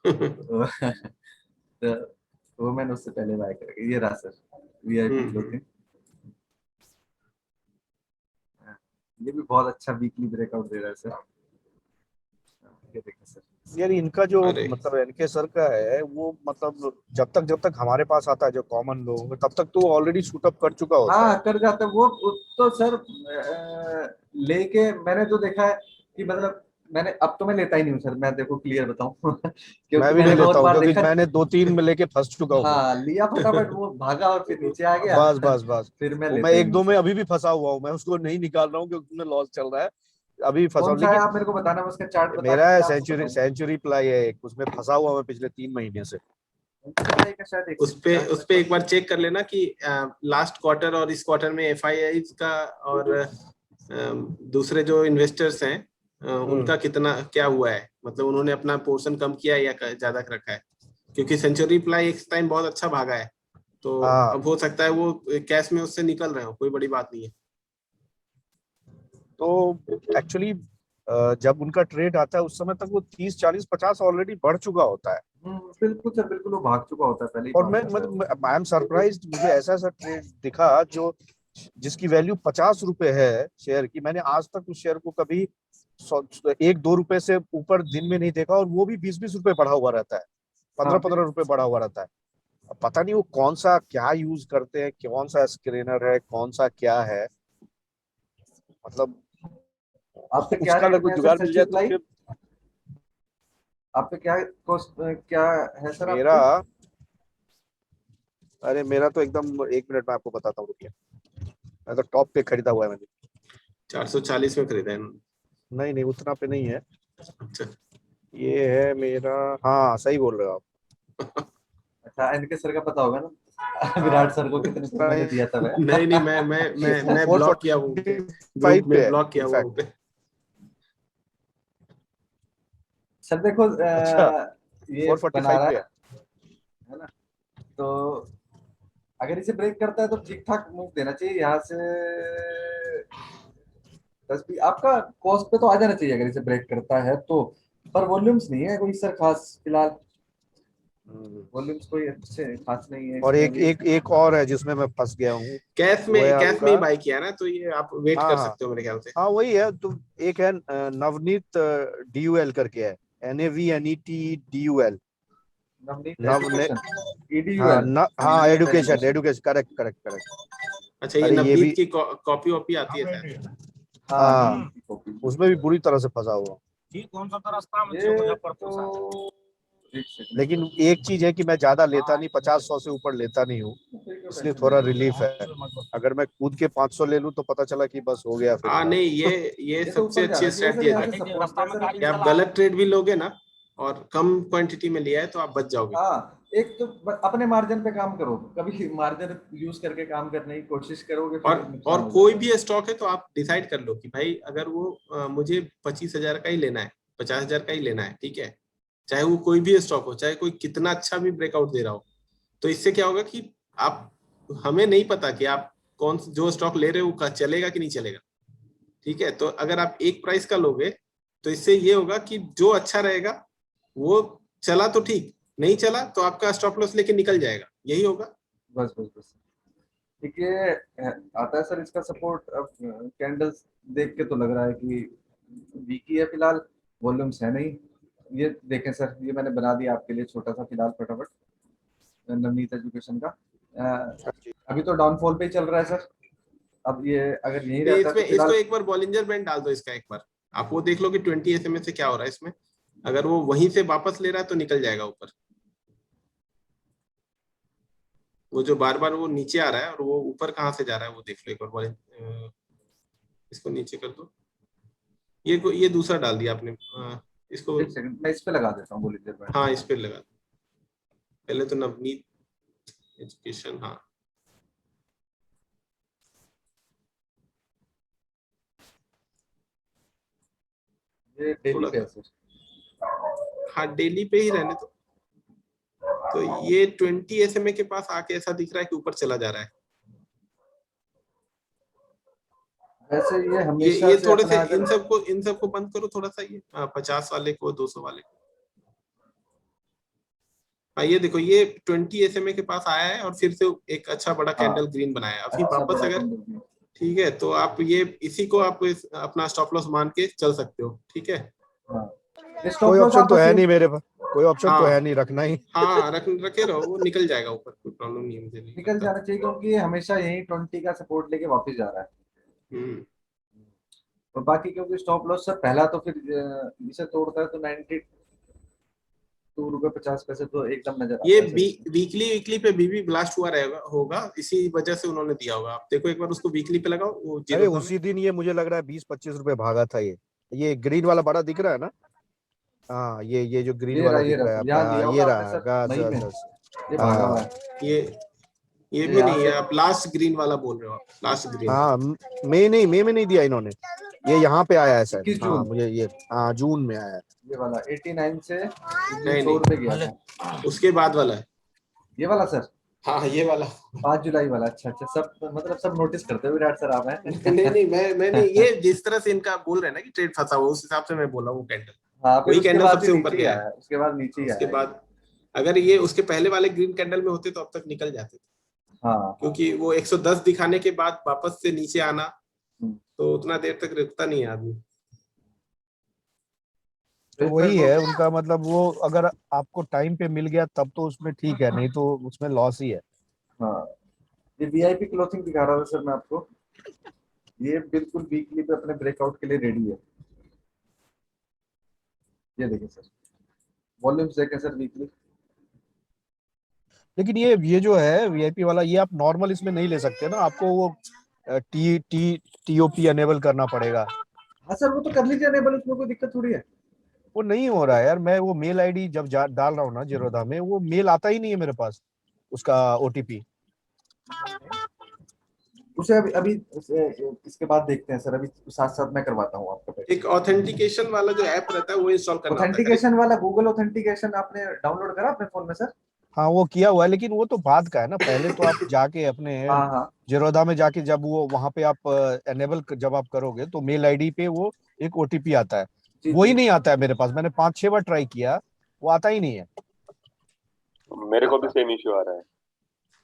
तो, तो वो मैंने उससे पहले बाय कर रखा, ये रहा सर वीआईपी क्लोथिंग। ये भी बहुत अच्छा वीकली ब्रेकआउट दे रहा है सर, ये देखिए सर। यार इनका जो अरे मतलब एनके सर का है वो मतलब जब तक हमारे पास आता है जो कॉमन लोग, तब तक तो ऑलरेडी शूट अप कर चुका होता है। हाँ कर जाता है वो तो सर लेके मैंने तो देखा है कि मतलब मैंने, अब तो मैं लेता ही नहीं हूँ सर, मैं देखो क्लियर बताऊं मैं क्योंकि भी मैंने नहीं लेता बहुत हूँ बार क्योंकि देखा। मैंने 2-3 में लेके फंस चुका हूँ। हाँ लिया फटाफट, वो भागा और फिर नीचे आ गया बस बस बस, फिर मैं वो मैं लेता ही एक नहीं दो में सर। अभी भी फंसा हुआ हूँ, मैं उसको नहीं निकाल रहा हूँ क्योंकि उसमें लॉस चल रहा है, अभी फंसा कौन हूँ। सा है लेकिन आप मेरे को बताना, मैं उसका चार्ट बता मेरा के है फिर आपको सेंचुरी बताऊंगा। सेंचुरी प्लाई है एक, उसमें फंसा हुआ मैं पिछले 3 महीने से। का शायद एक उस मिनट पे चार्ट उस पे एक बार चेक कर लेना कि लास्ट क्वार्टर और इस क्वार्टर में एफआईआई का और दूसरे जो इन्वेस्टर्स हैं उनका कितना क्या हुआ है, मतलब उन्होंने अपना पोर्शन कम किया है या ज्यादा रखा है। क्योंकि सेंचुरी प्लाई एक टाइम बहुत अच्छा भागा है, तो हाँ अब हो सकता है वो कैश में उससे निकल रहे हो, कोई बड़ी बात नहीं है। तो एक्चुअली जब उनका ट्रेड आता है उस समय तक वो 30, 40, 50 ऑलरेडी बढ़ चुका होता है। बिल्कुल सर बिल्कुल, वो भाग चुका होता है, पहले ही और भाग मैं जाता है। मतलब आई एम सरप्राइज्ड, मुझे ऐसा ऐसा ट्रेड दिखा जो जिसकी वैल्यू 50 रुपए है शेयर की, मैंने आज तक उस शेयर को कभी 1-2 रुपए से ऊपर दिन में नहीं देखा, और वो भी 20-20 रुपए बढ़ा हुआ रहता है, पंद्रह हाँ पंद्रह रुपए बढ़ा हुआ रहता है। अब पता नहीं वो कौन सा क्या यूज करते हैं, कौन सा स्क्रीनर है, कौन सा क्या है, मतलब आप पे क्या उसका अगर रेट कोई में है सर जुगाड़ मिल जाए सेंचुरी तो प्लाई? फिर। आप पे क्या कॉस्ट क्या है सर आप मेरा, पे? अरे मेरा तो एकदम 1 मिनट में आपको बताता हूँ, रुकिए। मैं तो टॉप पे खरीदा हुआ है मैंने। 440 में खरीदा है इन्होंने। नहीं नहीं, उतना पे नहीं है, अच्छा ये है मेरा, हाँ सही बोल रहे हो आप। अच्छा एनके सर का पता होगा ना विराट हाँ सर को कितने में उतना मैंने दिया था मैं नहीं नहीं, मैं फोर ब्लॉक किया हुआ हूँ उनके फोर्टी ग्रुप फाइव में, पे है ब्लॉक किया हुआ हूँ इनफैक्ट। पे। सर देखो अच्छा, ये फोर फोर्टी बना फाइव रहा पे है। है ना, तो अगर इसे ब्रेक करता है तो ठीक ठाक मूव देना चाहिए यहाँ से। 10 भी आपका कॉस्ट पे तो आ जाना चाहिए अगर इसे ब्रेक करता है तो, पर वॉल्यूम्स नहीं है कोई सर खास फिलहाल। वॉल्यूम्स कोई अच्छे खास नहीं है और इसमें एक अभी। एक और है जिसमें मैं फंस गया हूँ, कैश वो है में आपका, ही बाय किया ना, तो ये आप वेट हाँ कर हाँ सकते हो मेरे ख्याल से। हाँ वही है। तो एक है नवनीत DUL करके है, NAVNET DUL। नवनीत नव ने एजुकेशन, हाँ EDUL, हाँ Navneet education education. Education, correct correct correct. अच्छा, ये अरे ये नवनीत भी, की कॉपी वॉपी आती है शायद। हाँ हाँ नवनीत की कॉपी। उसमें भी बुरी तरह से फंसा हुआ। ये तो एक सेकंड लेकिन एक चीज है कि मैं ज्यादा लेता नहीं, 50-100 से ऊपर लेता नहीं हूँ, इसलिए थोड़ा रिलीफ है। अगर मैं कूद के 500 ले लूं तो पता चला कि बस हो गया फिर हाँ काम। नहीं, ये ये तो सबसे ऊपर जा अच्छी रहा है ये सर, स्ट्रेटजी है यहाँ से देखो, सपोर्ट है सर कि आप गलत ट्रेड भी लोगे ना और कम क्वांटिटी में लिया है तो आप बच जाओगे। हाँ एक तो अपने मार्जिन पे काम करो, कभी मार्जिन यूज करके काम करने की कोशिश करोगे फिर नुकसान और हो कोई जाता भी स्टॉक है तो आप डिसाइड कर लो कि भाई अगर वो मुझे 25,000 का ही लेना है, 50,000 का ही लेना है, ठीक है, चाहे वो कोई भी स्टॉक हो, चाहे कोई कितना अच्छा भी ब्रेकआउट दे रहा हो। तो इससे क्या होगा कि आप, हमें नहीं पता कि आप कौन जो स्टॉक ले रहे हो वो चलेगा कि नहीं चलेगा, ठीक है। तो अगर आप एक प्राइस का लोगे तो इससे ये होगा कि जो अच्छा रहेगा वो चला तो ठीक, नहीं चला तो आपका स्टॉप लॉस लेके निकल जाएगा, यही होगा। बस बस बस ठीक है। आता है सर इसका सपोर्ट। अब कैंडल्स देख के तो लग रहा है कि वीक ही है फिलहाल, वॉल्यूम्स है नहीं। ये देखें सर, ये मैंने बना दिया आपके लिए छोटा सा फिलहाल फटाफट नवनीत एजुकेशन का। अभी तो डाउनफॉल पे ही चल रहा है सर। अब ये अगर यही नहीं, रहता है इसमें तो इसको फिलहाल एक बार बॉलिंजर बैंड डाल दो इसका, एक बार आप वो देख लो कि 20 SMA से क्या हो रहा है इसमें। अगर वो वहीं से वापस ले रहा है तो निकल जाएगा ऊपर। वो जो बार बार वो नीचे आ रहा है और वो ऊपर कहाँ से जा रहा है वो देख लो एक बार इसको नीचे कर दो। ये दूसरा डाल दिया आपने, इसको। एक सेकंड मैं इस पे लगा देता हूँ बॉलिंजर बैंड। हाँ, इस पे लगा दो। पहले तो नवनीत एजुकेशन, हाँ ये डेली थोड़ा पे है सा, सर। हाँ डेली पे ही रहने दो। तो ये 20 SMA के पास आके ऐसा दिख रहा है कि ऊपर चला जा रहा है। वैसे ये हमेशा ये से थोड़े से अपना अगर इन सबको बंद करो थोड़ा सा, ये 50 वाले को, 200 वाले को। हाँ ये देखो, ये 20 SMA के पास आया है और फिर से एक अच्छा बड़ा हाँ कैंडल ग्रीन बनाया है अभी अच्छा वापस। बड़ा अगर कैंडल। ठीक है तो आप ये इसी को आप अपना स्टॉप लॉस मान के चल सकते हो, ठीक है। हाँ स्टॉप कोई लॉस ऑप्शन आप तो बस है ये नहीं मेरे पास, कोई ऑप्शन तो है हाँ नहीं, रखना ही। हाँ, रखे रहो, वो निकल जाएगा ऊपर, कोई प्रॉब्लम नहीं है, मुझे नहीं निकल लगता। जाना चाहिए क्योंकि ये हमेशा यही 20 का सपोर्ट लेके वापस जा रहा है। हम्म। और बाकी क्योंकि स्टॉप लॉस सर पहला तो फिर इसे तोड़ता है तो 92 रुपये 50 पैसे तो एकदम नजर ये आता है सर इसमें। वीकली वीकली पे बीबी ब्लास्ट हुआ रहेगा, होगा, इसी वजह से उन्होंने दिया होगा। आप देखो एक बार उसको वीकली पे लगाओ, वो अरे जीरोधा में। उसी दिन ये मुझे लग रहा है 20-25 रुपए भागा था ये ग्रीन वाला बड़ा दिख रहा है ना। हाँ ये जो ग्रीन वाला ये दिख रहा है रहा आपका, यहाँ हाँ लिया ये होगा आपने रहा, सर बस मई में, बस बस। ये भागा हुआ हाँ है। ये ये भी यहाँ नहीं है, से आप लास्ट ग्रीन वाला बोल रहे हो, आप लास्ट ग्रीन। हाँ मई में नहीं दिया इन्होंने, ये यहाँ पे आया है सर। 21 हाँ जून मुझे ये, हाँ जून में आया है। ये वाला 89 से इस दिन नहीं 100 रुपए नहीं, गया था। उसके बाद वाला है। ये वाला सर हाँ ये वाला। 5 जुलाई वाला। अच्छा अच्छा सब मतलब सब नोटिस करते हो विराट सर आप नहीं हैं। नहीं, मैंने ये जिस तरह से इनका बोल रहे हैं ना कि ट्रेड फंसा हुआ, उस हिसाब से मैं बोला वो कैंडल, हाँ फिर वही उसके कैंडल बाद भी सबसे ऊपर नीचे ही गया है। आया, उसके बाद नीचे ही उसके आया ये। बाद अगर ये उसके पहले वाले ग्रीन कैंडल में होते तो अब तक निकल जाते थे, हाँ क्योंकि वो 110 दिखाने के बाद वापस से नीचे आना, हम्म। तो उतना देर तक रुकता नहीं है आदमी। तो इस पर वही तो है उनका, मतलब वो अगर आपको टाइम पे मिल गया तब तो उसमें ठीक है, नहीं तो उसमें लॉस ही है। हाँ ये वीआईपी क्लोथिंग दिखा रहा था सर मैं आपको। ये बिल्कुल वीकली पे अपने ब्रेकआउट के लिए रेडी है। ये देखिए सर वॉल्यूम्स देखें सर वीकली। लेकिन ये जो है VIP वाला, ये आप नॉर्मल इसमें नहीं ले सकते ना, आपको वो TOP अनेबल करना पड़ेगा। हाँ सर वो तो कर लीजिए अनेबल, उसमें कोई दिक्कत थोड़ी है। वो नहीं हो रहा है यार, मैं वो मेल ID जब डाल रहा हूँ ना जीरोधा में, वो मेल आता ही नहीं है मेरे पास, उसका OTP। उसे अभी अभी इसके बाद देखते हैं सर, अभी साथ साथ मैं करवाता हूँ आपका एक ऑथेंटिकेशन वाला जो ऐप रहता है वो इंस्टॉल करना होता है, ऑथेंटिकेशन वाला। गूगल ऑथेंटिकेशन आपने डाउनलोड करा अपने फोन में सर? हाँ वो किया हुआ है, लेकिन वो तो बाद का है ना, पहले तो आप जाके अपने हाँ हाँ जीरोधा में जाके जब वो वहां पे आप एनेबल जब आप करोगे तो मेल ID पे वो एक OTP आता है, जी वो जी। ही नहीं आता है मेरे पास। मैंने 5-6 बार ट्राई किया, वो आता ही नहीं है। मेरे को भी सेम इश्यू आ रहा है।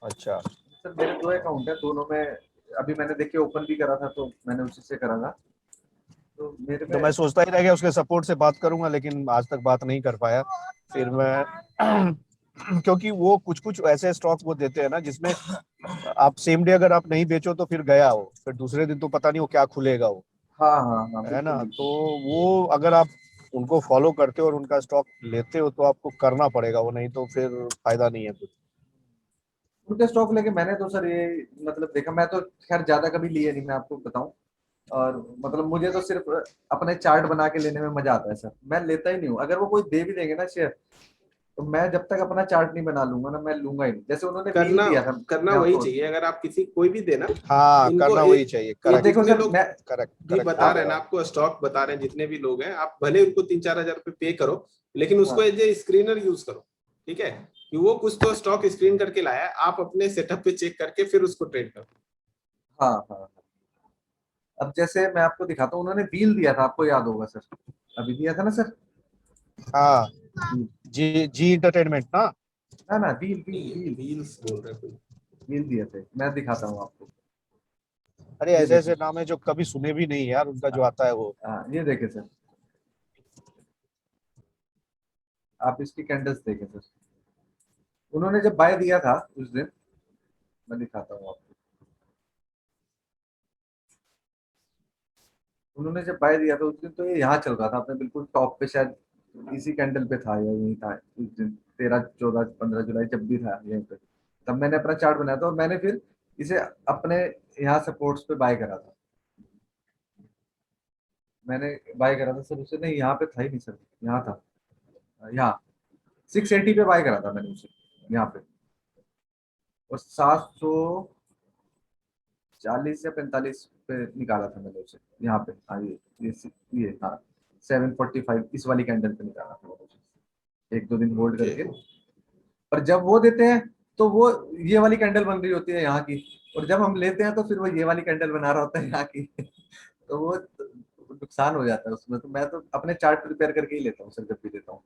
अच्छा, सर मेरे 2 अकाउंट है, दोनों में अभी मैंने देखिए ओपन भी करा था तो मैंने उसी से करा था, तो मेरे तो में मैं सोचता ही रह गया उसके सपोर्ट से बात करूंगा, लेकिन आज तक बात नहीं कर पाया। फिर मैं क्योंकि वो कुछ कुछ ऐसे स्टॉक वो देते हैं ना जिसमें आप सेम डे अगर आप नहीं बेचो तो फिर गया हो, फिर दूसरे दिन तो पता नहीं वो क्या खुलेगा वो, हाँ हाँ हाँ है ना। बिल्कुल तो बिल्कुल। वो अगर आप उनको फॉलो करते हो और उनका स्टॉक लेते हो तो आपको करना पड़ेगा वो, नहीं तो फिर फायदा नहीं है कुछ। उनके स्टॉक लेके मैंने तो सर ये मतलब देखा, मैं तो खैर ज्यादा कभी लिए नहीं, मैं आपको बताऊं। और मतलब मुझे तो सिर्फ अपने चार्ट बना के लेने में मजा आता है सर, मैं लेता ही नहीं हूँ। अगर वो कोई दे भी देंगे ना शेयर, तो मैं जब तक अपना चार्ट नहीं बना लूंगा ना, मैं लूंगा ही नहीं। जैसे उन्होंने व्हील करना दिया था, करना मैं वही आपको चाहिए, अगर आप किसी कोई भी देना हाँ, इनको करना वही चाहिए। ये अब करेक्ट देखो जितने सर लोग मैं करेक्ट भी करेक्ट बता बोल रहे रहे हैं हो ना, आप। आपको स्टॉक बता रहे हैं जितने भी लोग हैं, आप भले उनको 3-4 हजार रुपए पे करो, लेकिन उसको हाँ एज ए स्क्रीनर यूज करो। ठीक है, कि वो कुछ तो स्टॉक स्क्रीन करके लाया है, आप अपने सेटअप पे चेक करके फिर उसको ट्रेड करो। हाँ हाँ। अब जैसे मैं आपको दिखाता हूँ, उन्होंने व्हील दिया था, आपको याद होगा सर, अभी दिया था ना सर। हाँ, जी जी इंटरटेनमेंट ना। ना ना, व्हील व्हील ये व्हील व्हील्स बोल रहे हैं कोई। व्हील दिए थे, मैं दिखाता हूँ आपको। अरे ये ऐसे ऐसे देखिए, नाम है जो कभी सुने भी नहीं यार, उनका जो आता है वो। हाँ ये देखिए सर, आप इसकी कैंडल्स देखें सर। उन्होंने जब बाय दिया था उस दिन, मैं दिखाता हूँ आपको। उन्होंने जब बाय दिया था उस दिन, तो ये यहाँ चल रहा था अपने बिल्कुल टॉप पे, शायद इसी कैंडल पे था या यही था उस दिन, 13, 14, 15 जुलाई जब भी था यहीं पे। तब मैंने अपना चार्ट बनाया था और मैंने फिर इसे अपने यहाँ सपोर्ट्स पे बाय करा था। मैंने बाय करा था सर उसे, नहीं यहाँ पे था ही नहीं सर, यहाँ था, यहाँ 680 पे बाय करा था मैंने उसे, यहाँ पे। और 740 या 45 पे निकाला था मैंने उसे, यहाँ पे। हाँ ये हाँ 745 इस वाली कैंडल पे निकाला था मैंने उसे, 1-2 दिन होल्ड ओके। करके। और जब वो देते हैं तो वो ये वाली कैंडल बन रही होती है यहाँ की, और जब हम लेते हैं तो फिर वो ये वाली कैंडल बना रहा होता है यहाँ की। तो वो नुकसान हो जाता है उसमें, तो मैं तो अपने चार्ट प्रिपेयर करके ही लेता हूँ सर, जब भी लेता हूँ।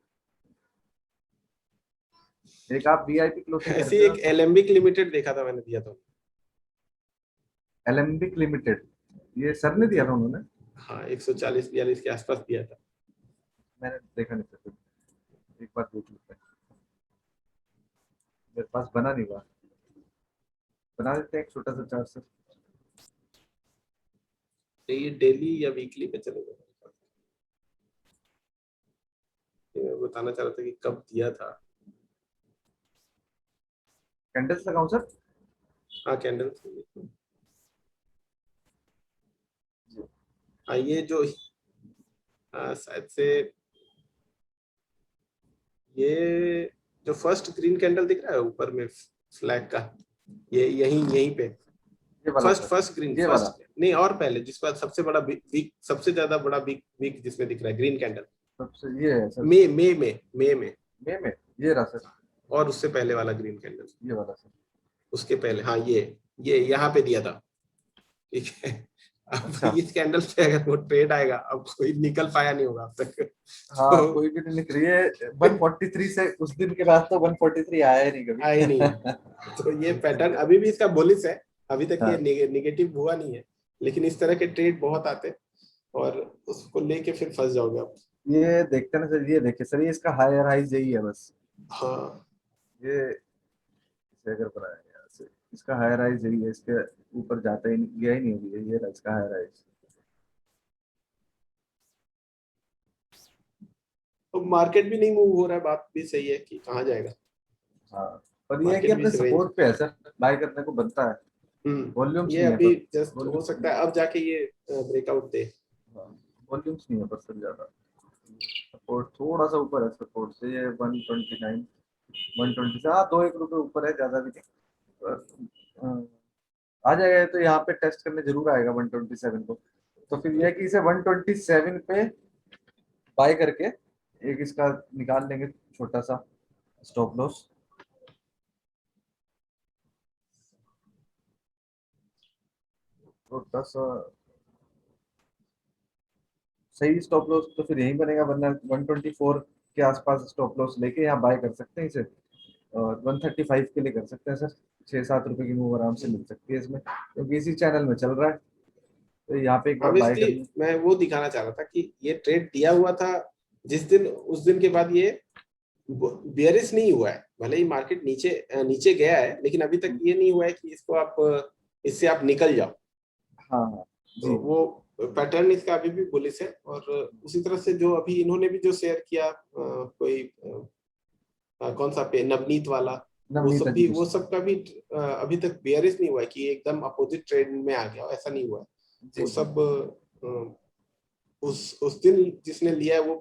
एक आप वीआईपी क्लोथिंग ऐसे करते हो, एक एलेम्बिक लिमिटेड देखा था मैंने, दिया था। एलेम्बिक लिमिटेड, ये सर ने दिया था उन्होंने, हाँ, 140-42 के आसपास दिया था। मैंने देखा नहीं सर, एक बार देख लेते हैं। मेरे पास बना नहीं हुआ, बना देते हैं एक छोटा सा चार्ट सर। तो ये डेली या वीकली पे चलेगा? ये मैं बताना चाह रहा था कि कब दिया था। कैंडल्स लगाऊं सर? हाँ, कैंडल। हाँ, ये जो शायद से ये जो फर्स्ट ग्रीन कैंडल दिख रहा है ऊपर में फ्लैग का, ये यहीं यहीं पे ये वाला फर्स्ट सर, फर्स्ट ग्रीन, ये वाला फर्स्ट नहीं, और पहले जिसका सबसे बड़ा वीक, सबसे ज्यादा बड़ा वीक वीक जिसमें दिख रहा है ग्रीन कैंडल, सबसे ये है सर, मई में मे में, ये रहा सर, और उससे पहले वाला ग्रीन कैंडल, ये वाला सर। उसके पहले। हाँ, ये यहाँ पे दिया था। ठीक है, अब अच्छा, इस कैंडल पे अगर वो ट्रेड आएगा, अब कोई निकल पाया नहीं होगा अब तक। हाँ तो कोई भी नहीं निकली है 143 से, उस दिन के बाद तो 143 आया ही नहीं कभी। आई नहीं। तो ये पैटर्न अभी भी इसका बुलिश है, अभी तक ये हाँ, निगेटिव हुआ नहीं है, लेकिन इस तरह के ट्रेड बहुत आते हैं और उसको लेके फिर फंस जाओगे आप। ये देखते हैं ना सर, ये देखिए सर, ये इसका हायर हाइज यही है बस। हाँ, ये इसे अगर बनाया यहाँ से, इसका हायर हाइज यही है, इसके ऊपर जाता ही नहीं, गया ही नहीं अभी, ये रहा इसका हायर हाइज। तो मार्केट भी नहीं मूव हो रहा है, बात भी सही है कि कहाँ जाएगा। हाँ, पर ये है कि मार्केट भी अपने इस रेंज। सपोर्ट पे है सर, बाय करने को बनता है। वॉल्यूम्स ये नहीं है अभी पर, जस्ट हो वॉल्यूम्स सकता नहीं है अब जाके ये ब्रेकआउट दे। है, वॉल्यूम्स नहीं है पर सर ज्यादा। सपोर्ट थोड़ा सा ऊपर है, सपोर्ट से ये 129 120 से, हाँ 2-1 रुपए ऊपर है, ज्यादा भी नहीं। पर, आ जाएगा तो यहाँ पे टेस्ट करने जरूर आएगा 127 को। तो फिर यह है कि इसे 127 पे बाय करके एक इसका निकाल लेंगे छोटा सा स्टॉप लॉस। छोटा सा सही स्टॉप लॉस तो फिर यही बनेगा, वरना 124 के आसपास स्टॉप लॉस लेके यहाँ बाय कर सकते हैं इसे। और 135 के लिए कर सकते हैं सर, 6-7 रुपए की मूव आराम से मिल सकती है इसमें, क्योंकि इसी चैनल में चल रहा है, तो यहाँ पे एक बार बाय ऑब्वियसली करनी। मैं वो दिखाना चाह रहा था कि ये ट्रेड दिया हुआ था जिस दिन, उस दिन के बाद ये बियरिश नहीं हुआ है, भले ही मार्केट नीचे गया है, लेकिन अभी तक ये नहीं हुआ है कि इसको आप इससे आप निकल जाओ। हाँ हाँ जी, तो वो पैटर्न इसका अभी भी बुलिश है। और उसी तरह से जो अभी इन्होंने भी जो शेयर किया कोई कौन सा पे नवनीत वाला, वो नवनीत सब भी, वो एजुकेशन, सब का भी अभी तक बियरिश नहीं हुआ है कि एकदम अपोजिट ट्रेंड में आ गया, ऐसा नहीं हुआ है। जी वो जी। सब उस दिन जिसने लिया है वो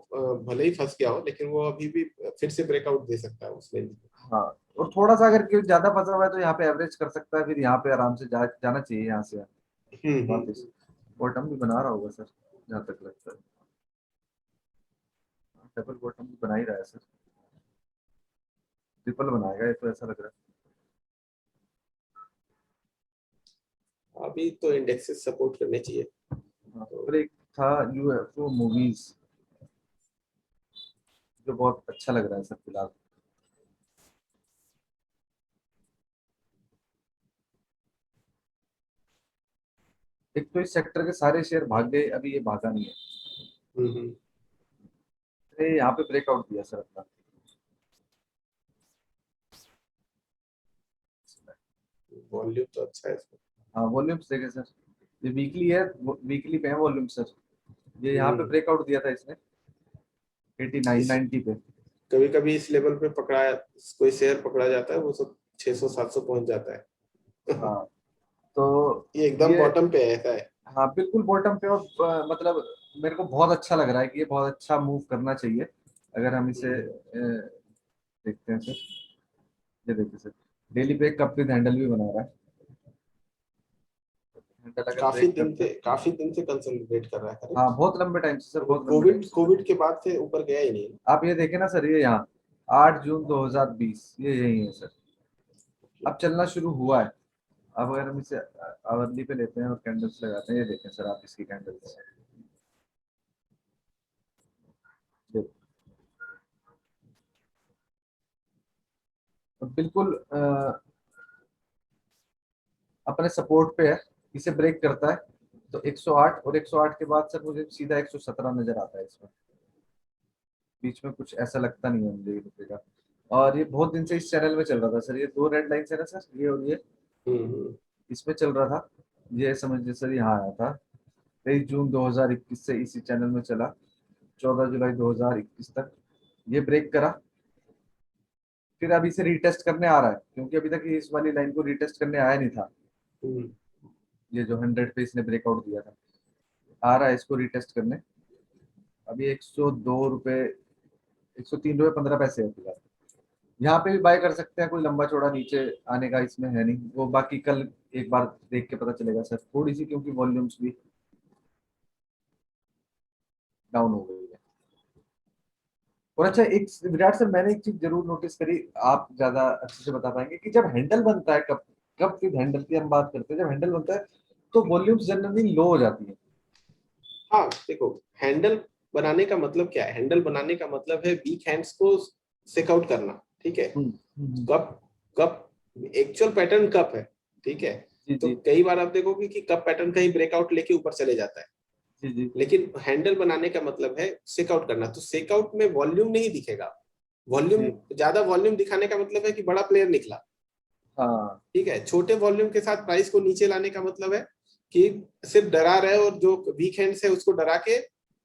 भले ही फंस गया हो, लेकिन वो अभी भी फिर से ब्रेकआउट दे सकता है उस रेंज में। हाँ, और थोड़ा सा अगर कोई ज्यादा फंसा हुआ है तो यहाँ पे एवरेज कर सकता है, फिर यहाँ पे आराम से जाना चाहिए यहाँ से वापस। बॉटम भी बना रहा होगा सर, जहाँ तक लगता है डबल बॉटम भी बना ही रहा है सर, ट्रिपल बनाएगा ये तो ऐसा लग रहा अभी तो इंडेक्सेस सपोर्ट करने चाहिए। है। हाँ, और एक था यूएफओ मूवीज, जो बहुत अच्छा लग रहा है सर फिलहाल। एक तो इस सेक्टर के सारे शेयर भाग गए, अभी ये भागा नहीं है, ये यहाँ पे ब्रेकआउट दिया सर अपना। वॉल्यूम तो अच्छा है इसमें। हाँ वॉल्यूम्स देखे सर, ये वीकली है, वीकली पे है वॉल्यूम सर, ये यहाँ पे ब्रेकआउट दिया था इसने 89-90 पे। कभी कभी इस लेवल पे पकड़ा, कोई शेयर पकड़ा जाता है, वो सब 600-700 पहुंच जाता है। हाँ तो ये एकदम बॉटम पे है, ऐसा है। हाँ बिल्कुल बॉटम पे, और मतलब मेरे को बहुत अच्छा लग रहा है कि ये बहुत अच्छा मूव करना चाहिए अगर हम इसे देखते हैं सर। ये देखिए सर, डेली पे एक कप विद हैंडल भी बना रहा है, हैंडल अगर ब्रेक करता है। काफी दिन से कंसोलिडेट कर रहा है, हाँ बहुत लंबे टाइम से सर, बहुत लंबे टाइम कोविड से। कोविड के बाद से ऊपर गया ही नहीं। आप ये देखें ना सर, ये यहाँ 8 जून 2020 ये यही है सर, अब चलना शुरू हुआ है। अब अगर हम इसे आवरली पे लेते हैं और कैंडल्स लगाते हैं, ये देखें सर आप इसकी कैंडल्स, बिल्कुल अपने सपोर्ट पे है, इसे ब्रेक करता है तो 108, और 108 के बाद सर मुझे सीधा 117 नजर आता है इसमें, बीच में कुछ ऐसा लगता नहीं है मुझे ये रुकेगा। और ये बहुत दिन से इस चैनल में चल रहा था सर, ये 2 रेड लाइन्स है ना सर, ये और ये, इसमें चल रहा था। ये समझिए सर यहाँ आया था 23 जून 2021 से इसी चैनल में चला 14 जुलाई 2021 तक, ये ब्रेक करा, फिर अभी इसे रीटेस्ट करने आ रहा है, क्योंकि अभी तक ये इस वाली लाइन को रीटेस्ट करने आया नहीं था। ये जो 100 पे इसने ब्रेकआउट दिया था, आ रहा है इसको रीटेस्ट करने। अभी 102 रुपए, 103 रुपए 15 पैसे है फिलहाल, यहाँ पे भी बाय कर सकते हैं, कोई लंबा चौड़ा नीचे आने का इसमें है नहीं, वो बाकी कल एक बार देख के पता चलेगा सर, थोड़ी सी क्योंकि वॉल्यूम्स भी डाउन हो गई है। और अच्छा एक विराट सर, मैंने एक चीज जरूर नोटिस करी, आप ज्यादा अच्छे से बता पाएंगे कि जब हैंडल बनता है, कब कब विद हैंडल की हम बात करते हैं, जब हैंडल बनता है तो वॉल्यूम्स जनरली लो हो जाती है। हाँ देखो, हैंडल बनाने का मतलब क्या है? हैंडल बनाने का मतलब है वीक हैंड्स को सेक आउट करना, ठीक है। Cup cup actual pattern cup है, ठीक है। तो कई बार आप देखोगे कि कप पैटर्न कहीं ब्रेकआउट लेके ऊपर चले जाता है, लेकिन हैंडल बनाने का मतलब है सेक आउट करना। तो सेक आउट में वॉल्यूम नहीं दिखेगा, वॉल्यूम ज्यादा वॉल्यूम दिखाने का मतलब है कि बड़ा प्लेयर निकला, ठीक है। छोटे वॉल्यूम के साथ प्राइस को नीचे लाने का मतलब है कि सिर्फ डरा रहे और जो वीक हैंड है उसको डरा के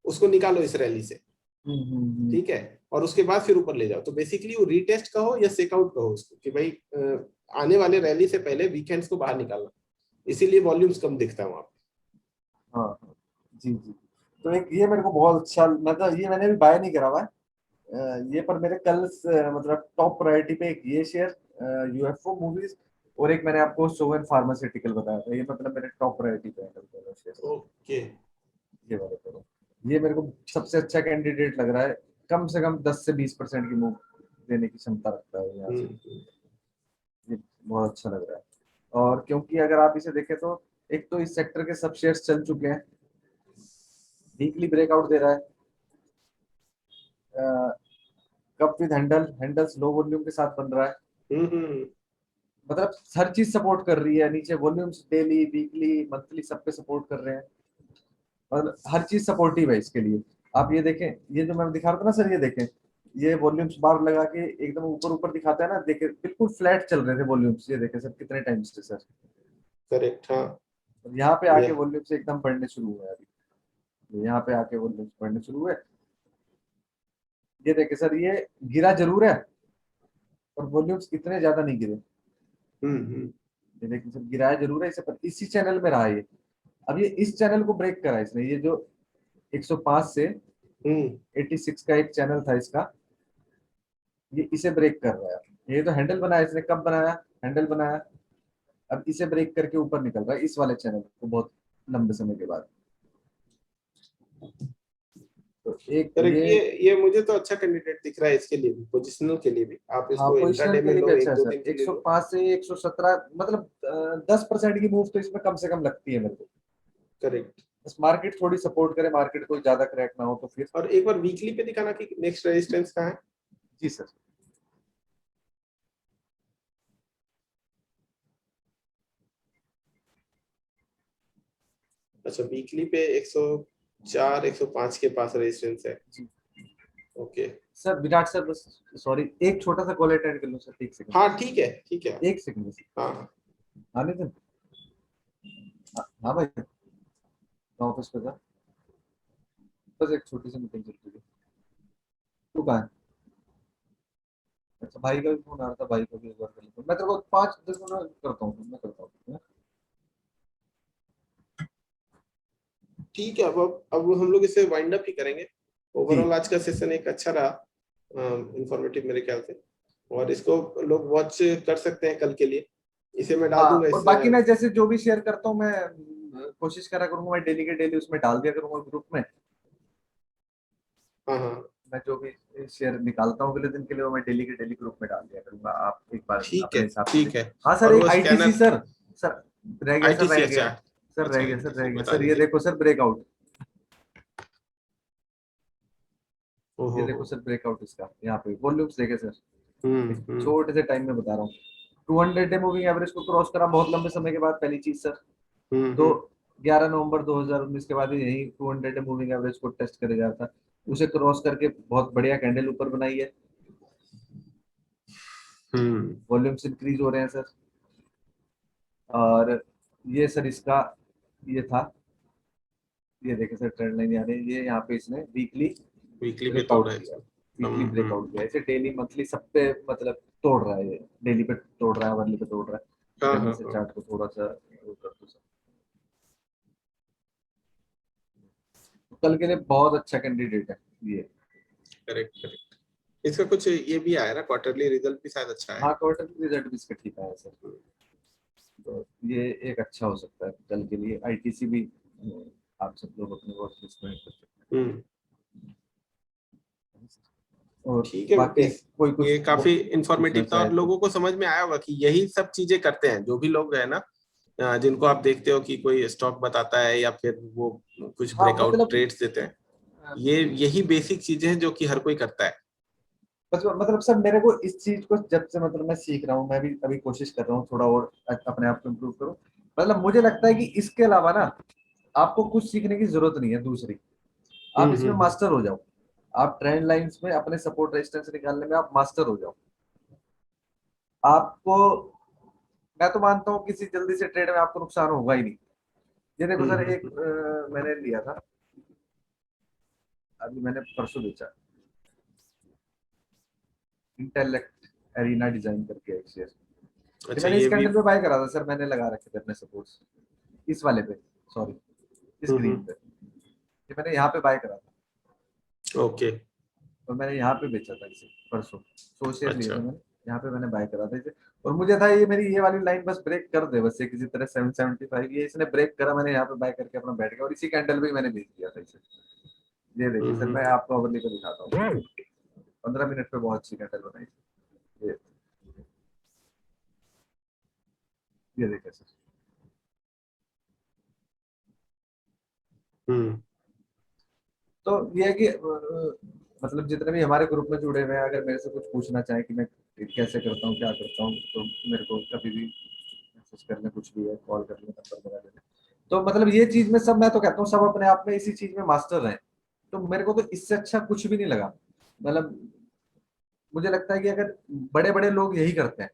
उसको निकालो इस रैली से, ठीक है, और उसके बाद फिर ऊपर ले जाओ। तो बेसिकली वो रीटेस्ट कहो या सेक आउट कहो उसको, कि भाई आने वाले रैली से पहले वीक हैंड्स को बाहर निकालना, इसीलिए वॉल्यूम्स कम दिखता है वहां पे। हाँ जी जी, तो एक ये मेरे को बहुत अच्छा, मतलब ये मैंने भी बाय नहीं करा हुआ है ये, पर मेरे कल मतलब टॉप प्रायोरिटी पे एक ये शेयर यूएफओ मूवीज, और एक मैंने आपको सोवन फार्मास्यूटिकल बताया था, ये मतलब मेरे टॉप प्रायोरिटी पे है। ओके, ये वाले करो, ये मेरे को सबसे अच्छा कैंडिडेट लग रहा है, कम से कम 10 से 20% की मूव देने की क्षमता रखता है यहाँ से, ये बहुत अच्छा लग रहा है। और क्योंकि अगर आप इसे देखें तो एक तो इस सेक्टर के सब शेयर्स चल चुके हैं, वीकली ब्रेकआउट दे रहा है, cup with handles low volume के साथ बन रहा है, मतलब हर चीज सपोर्ट कर रही है, नीचे वॉल्यूम्स डेली वीकली मंथली सब पे सपोर्ट कर रहे हैं और हर चीज सपोर्टिव है इसके लिए। आप ये देखें, ये जो मैं दिखा रहा था ना सर, ये देखें, ये वॉल्यूम्स बार लगा के एकदम ऊपर ऊपर दिखाता है ना, देखे बिल्कुल फ्लैट चल रहे थे वॉल्यूम्स, ये देखें सर कितने टाइम्स थे सर। करेक्ट, हाँ। और यहाँ पे आके ये वॉल्यूम्स एकदम बढ़ने शुरू हुए अभी, यहाँ पे आके वॉल्यूम्स बढ़ने शुरू हुए। ये देखे सर, ये गिरा जरूर है और वॉल्यूम्स इतने ज्यादा नहीं गिरे। ये देखिए सर, गिराया जरूर है इसे, पर इसी चैनल में रहा ये। अब ये इस चैनल को ब्रेक करा इसने, ये जो 105 से 86 का एक चैनल था इसका, ये इसे ब्रेक कर रहा है। ये तो हैंडल बनाया इसने, कब बनाया, हैंडल बनाया, अब इसे ब्रेक करके ऊपर निकल रहा है इस वाले चैनल को बहुत लंबे समय के बाद। तो एक करेक्ट, ये ये मुझे तो अच्छा कैंडिडेट दिख रहा है इसके लिए भी, पोजिशनल के लिए भी। आप हाँ, इसको पोजिशनल इंट्राडे के में लिए भी लो, अच्छा एक है दो सर। दिन के लिए लो। 105 से 117 मतलब 10% की मूव तो इसमें कम से कम लगती है मेरे को। करेक्ट। बस मार्केट थोड़ी सपोर्ट करे, मार्केट कोई ज्यादा क्रैक ना हो तो फिर। और एक बार वीकली पे दिखाना कि नेक्स्ट रेजिस्टेंस कहाँ है। जी सर। अच्छा, वीकली पे 104 105 के पास रेजिस्टेंस है। जी ओके। सर विराट सर, बस सॉरी एक छोटा सा कॉल अटेंड कर लो सर, एक सेकंड। हाँ ठीक है, ठीक है। एक सेकंड बस। हाँ आने दे। हाँ भाई, मैं ऑफिस पे था, बस एक छोटी सी मीटिंग चल रही है। तू कहाँ है? अच्छा, भाई का भी फोन आ रहा था, भाई को भी एक बार कर लेता हूँ मैं, तेरे को 5-10 मिनट करता हूँ, मैं करता हूँ। ठीक है। अब हम लोग इसे वाइंड अप ही करेंगे। ओवरऑल आज का सेशन एक अच्छा रहा, इंफॉर्मेटिव मेरे ख्याल से, और इसको लोग वॉच कर सकते हैं कल के लिए। इसे मैं डाल हाँ, दूंगा और इस। बाकी मैं जैसे जो भी शेयर करता हूँ मैं कोशिश करा करूंगा, मैं डेली के डेली उसमें डाल दिया करूंगा ग्रुप में। हाँ हाँ, मैं जो भी शेयर निकालता हूँ अगले दिन के लिए, वो मैं डेली के डेली ग्रुप में डाल दिया करूंगा, आप एक बार ठीक है, अपने हिसाब से ठीक है। देखें। हाँ सर, और एक वो आईटीसी स्कैनर सर, सर रह गया सर, आईटीसी, रह अच्छा गया सर, अच्छा, रह गया सर, रह ITC गया बता सर, ये दीजिए। देखो सर ब्रेकआउट, ये ओहो देखो सर ब्रेकआउट इसका, यहाँ पे वॉल्यूम्स देखे सर, एक हम्म। छोटे से टाइम में बता रहा हूँ। 200 डे मूविंग एवरेज को क्रॉस करा बहुत लंबे समय के बाद, पहली चीज सर। दो हम्म। 11 नवंबर 2019 के बाद यही 200 डे मूविंग एवरेज को टेस्ट करे जा रहा था, उसे क्रॉस करके बहुत बढ़िया कैंडल ऊपर बनाई है, वॉल्यूम्स इंक्रीज हो रहे हैं सर। और ये सर इसका ये था, ये देखे सर ट्रेंड लाइन, यानी ये यहाँ पे इसने वीकली वीकली पे ब्रेकआउट तोड़ा है किया, इसको। वीकली ब्रेकआउट किया, इसे डेली मंथली सब पे मतलब तोड़ रहा है, ये डेली पे तोड़ रहा है, अवर्ली पे तोड़ रहा है। हाँ अगर मैं हाँ इसे हाँ, चार्ट को थोड़ा सा वो कर दूं सर, तो कल के लिए बहुत अच्छा कैंडिडेट है ये। Correct correct. इसका कुछ ये भी आया ना, क्वार्टरली रिजल्ट भी शायद अच्छा है। हाँ, क्वार्टर रिजल्ट भी इसका ठीक आया सर, तो ये एक अच्छा हो सकता है कल के लिए। आईटीसी भी आप सब लोग अपने वॉच लिस्ट में कर सकते हम्म। हैं। और ठीक है बाकी मुकेश, कोई कुछ ये काफी पूछना इंफॉर्मेटिव था चाहे और तो। लोगों को समझ में आया होगा कि यही सब चीजें करते हैं जो भी लोग है ना, जिनको आप देखते हो कि कोई स्टॉक बताता है या फिर वो कुछ हाँ ब्रेकआउट मतलब ट्रेड्स देते हैं। ये यही बेसिक चीजें हैं जो कि हर कोई करता है। बस मतलब सर मेरे को इस चीज को जब से मतलब मैं सीख रहा हूँ, मैं भी अभी कोशिश कर रहा हूँ थोड़ा और अपने आप को इम्प्रूव करूँ। मतलब मुझे लगता है कि इसके अलावा ना आपको कुछ सीखने की जरूरत नहीं है दूसरी, आप इसमें हम्म। मास्टर हो जाओ। आप ट्रेंड लाइंस में अपने सपोर्ट रेजिस्टेंस निकालने में आप मास्टर हो जाओ। आपको, मैं तो मानता हूँ किसी जल्दी से ट्रेड में आपको नुकसान होगा ही नहीं। ये देखो सर, एक मैंने लिया था, अभी मैंने परसों बेचा, इंटेलेक्ट एरिना डिजाइन करके एक शेयर, ये अच्छा, मैंने इस ये भी। कैंडल पे बाय करा था सर, मैंने लगा रखे थे अपने सपोर्ट्स इस वाले पे, सॉरी इस ग्रीन पे, ये मैंने यहाँ पे बाय करा था ओके। और मैंने यहाँ पे बेचा था इसे परसों, 100 शेयर लिए अच्छा थे मैंने, यहाँ पे मैंने बाय करा था इसे। और मुझे था ये मेरी ये वाली लाइन बस ब्रेक कर दे, बस ये किसी तरह 775, ये इसने ब्रेक करा, मैंने यहाँ पे बाय करके अपना बैठ गया और इसी कैंडल पे मैंने बेच दिया था इसे। ये देखिए सर, मैं आपको अवली को दिखाता हूँ, 15 मिनट पे बहुत अच्छी कैंडल बनाई ये ये देखिए सर। तो ये है कि मतलब जितने भी हमारे ग्रुप में जुड़े हुए हैं, अगर मेरे से कुछ पूछना चाहे कि मैं कैसे करता हूँ, क्या करता हूँ, तो मेरे को कभी भी मैसेज कर ले, कुछ भी है कॉल कर ले, नंबर लगा ले। तो मतलब ये चीज में सब, मैं तो कहता हूँ सब अपने आप में इसी चीज में मास्टर हैं। तो मेरे को तो इससे अच्छा कुछ भी नहीं लगा। मतलब मुझे लगता है कि अगर बड़े बड़े लोग यही करते हैं।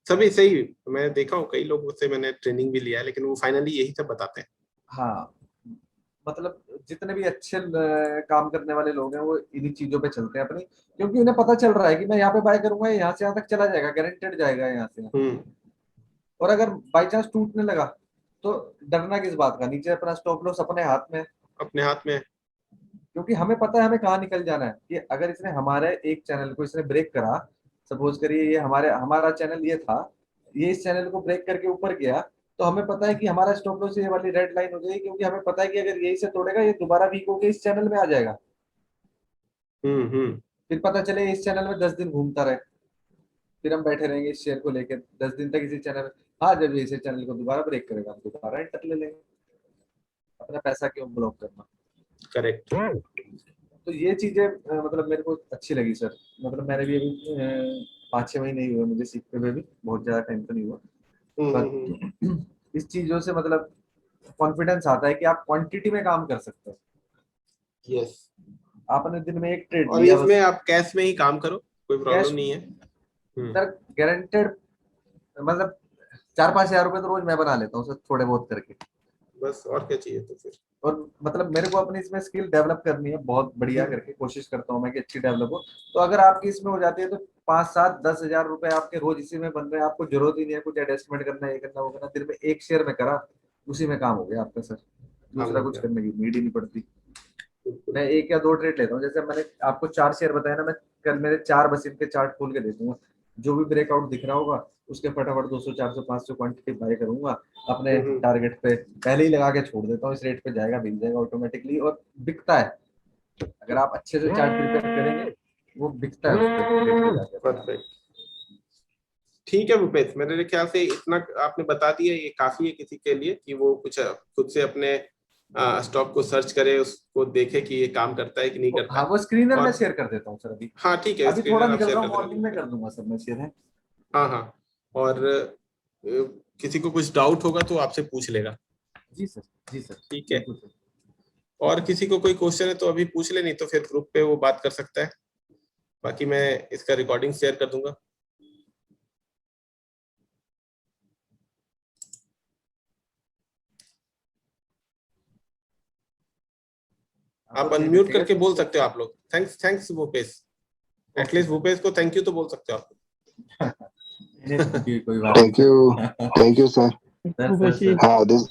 सभी सही। मैं देखा हूँ कई लोगों से, मैंने ट्रेनिंग भी लिया है, लेकिन वो फाइनली यही सब बताते हैं। हाँ, मतलब जितने भी अच्छे काम करने वाले लोग हैं वो इन्हीं चीजों पे चलते हैं अपनी, क्योंकि उन्हें पता चल रहा है कि मैं यहाँ पे बाय करूंगा, यहाँ से यहाँ तक चला जाएगा, गारंटेड जाएगा यहाँ से यहाँ। हम्म। और अगर बाई चांस टूटने लगा तो डरना किस बात का, नीचे अपना स्टॉप लॉस अपने हाथ में है। अपने हाथ में है। क्योंकि हमें पता है हमें कहाँ निकल जाना है। कि अगर इसने हमारे एक चैनल को इसने ब्रेक करा, सपोज करिए ये हमारा चैनल ये था, ये इस चैनल को ब्रेक करके ऊपर गया, तो हमें पता है कि हमारा स्टॉप लॉस ये वाली रेड लाइन हो जाएगी, क्योंकि हमें पता है कि अगर यही से तोड़ेगा ये दोबारा वीक होकर इस चैनल में आ जाएगा। हम्म। फिर पता चले इस चैनल में 10 दिन घूमता रहे, फिर हम बैठे रहेंगे इस शेयर को लेकर 10 दिन तक इसी चैनल में। हाँ, जब ये इसी चैनल को दोबारा ब्रेक करेगा हम दोबारा एंटर ले लेंगे। अपना पैसा क्यों ब्लॉक करना। करेक्ट। तो ये चीजें मतलब मेरे को अच्छी लगी सर। मतलब मैंने भी अभी 5-6 महीने ही हुए मुझे सीखते हुए भी, बहुत ज्यादा टाइम तो नहीं हुआ। पर इस चीजों से मतलब कॉन्फिडेंस आता है कि आप क्वांटिटी में काम कर सकते हो। यस। आपने दिन में एक ट्रेड और लिया इसमें बस, आप कैश में ही काम करो, कोई प्रॉब्लम कैश नहीं है। Sir guaranteed. मतलब 4-5 हजार रुपए तो रोज मैं बना लेता हूँ सर, थोड़े बहुत करके। बस और क्या चाहिए तो फिर। और मतलब मेरे को अपनी इसमें स्किल डेवलप करनी है बहुत बढ़िया करके, कोशिश करता हूँ मैं कि अच्छी डेवलप हो। तो अगर आपकी इसमें हो जाती है तो 5-7-10 हजार रुपए आपके रोज इसी में बन रहे हैं, आपको जरूरत ही नहीं है कुछ एडजस्टमेंट करना, ये करना वो करना। दिन में एक शेयर में करा, उसी में काम हो गया आपका सर। काम दूसरा हो कुछ गया। करने की नीड ही नहीं पड़ती। बिल्कुल। मैं 1 या 2 ट्रेड लेता हूँ, जैसे मैंने आपको 4 शेयर बताया ना, मैं कल मेरे 4 बस इनके चार्ट खोल के दे दूंगा। जो भी ब्रेकआउट दिख रहा होगा उसके फटाफट 200-400-500 क्वांटिटी बाय करूंगा अपने टारगेट पे, पहले ही लगा के छोड़ देता हूँ, इस रेट पे जाएगा, बिक जाएगा ऑटोमेटिकली और बिकता है। अगर आप अच्छे से चार्ट प्रिपेयर करेंगे वो बिकता है उस पे रेट पे जाके। परफेक्ट। ठीक है भूपेश, मेरे ख्याल से इतना आपने बता दिया, ये काफी है किसी के लिए कि वो कुछ खुद से अपने स्टॉक को सर्च करे, उसको देखे कि ये काम करता है कि नहीं करता हाँ, है। वो स्क्रीनर मैं और शेयर कर देता हूँ सर अभी। हाँ ठीक है, अभी थोड़ा स्क्रीनर आप निकल शेयर रहा कर हूँ, देना। मॉर्निंग में कर दूंगा सर मैं शेयर है। हाँ हाँ। और किसी को कुछ डाउट होगा तो आपसे पूछ लेगा। जी सर, जी सर, ठीक है। बिल्कुल सर। और किसी को कोई क्वेश्चन है तो अभी पूछ ले, नहीं तो फिर ग्रुप पे वो बात कर सकता है। बाकी मैं इसका रिकॉर्डिंग शेयर कर दूंगा। आप तो अनम्यूट करके बोल सकते हो आप लोग। Thanks thanks Bhupesh. At least Bhupesh को थैंक यू तो बोल सकते हो आप। कोई बात Thank you. Thank you, sir. नहीं हाँ, this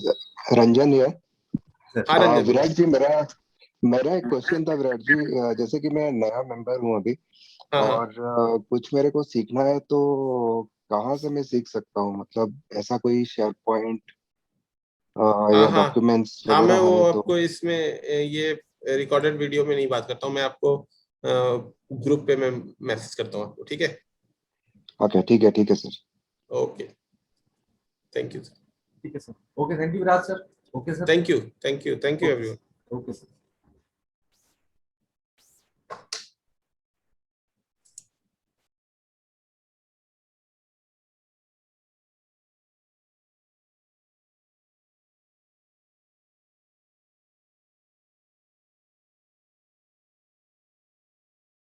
रंजन है। हाँ रंजन बोलो। विराट जी, मेरा मेरा एक क्वेश्चन था विराट जी। जैसे कि मैं नया मेंबर हूँ अभी, हाँ हाँ। और कुछ मेरे को सीखना है, तो कहाँ से मैं सीख सकता हूँ? मतलब ऐसा कोई शेयर पॉइंट हाँ या हाँ डॉक्यूमेंट्स हाँ। मैं वगैरह वो है तो? आपको इसमें ये रिकॉर्डेड वीडियो में नहीं बात करता हूँ, मैं आपको ग्रुप पे मैं मैसेज करता हूँ आपको, ठीक है। ओके, ठीक है सर। Okay, thank you. ठीक है sir. Okay, thank you Viraj sir. Okay sir. Thank you, thank you, thank you okay everyone. Sir. Okay sir.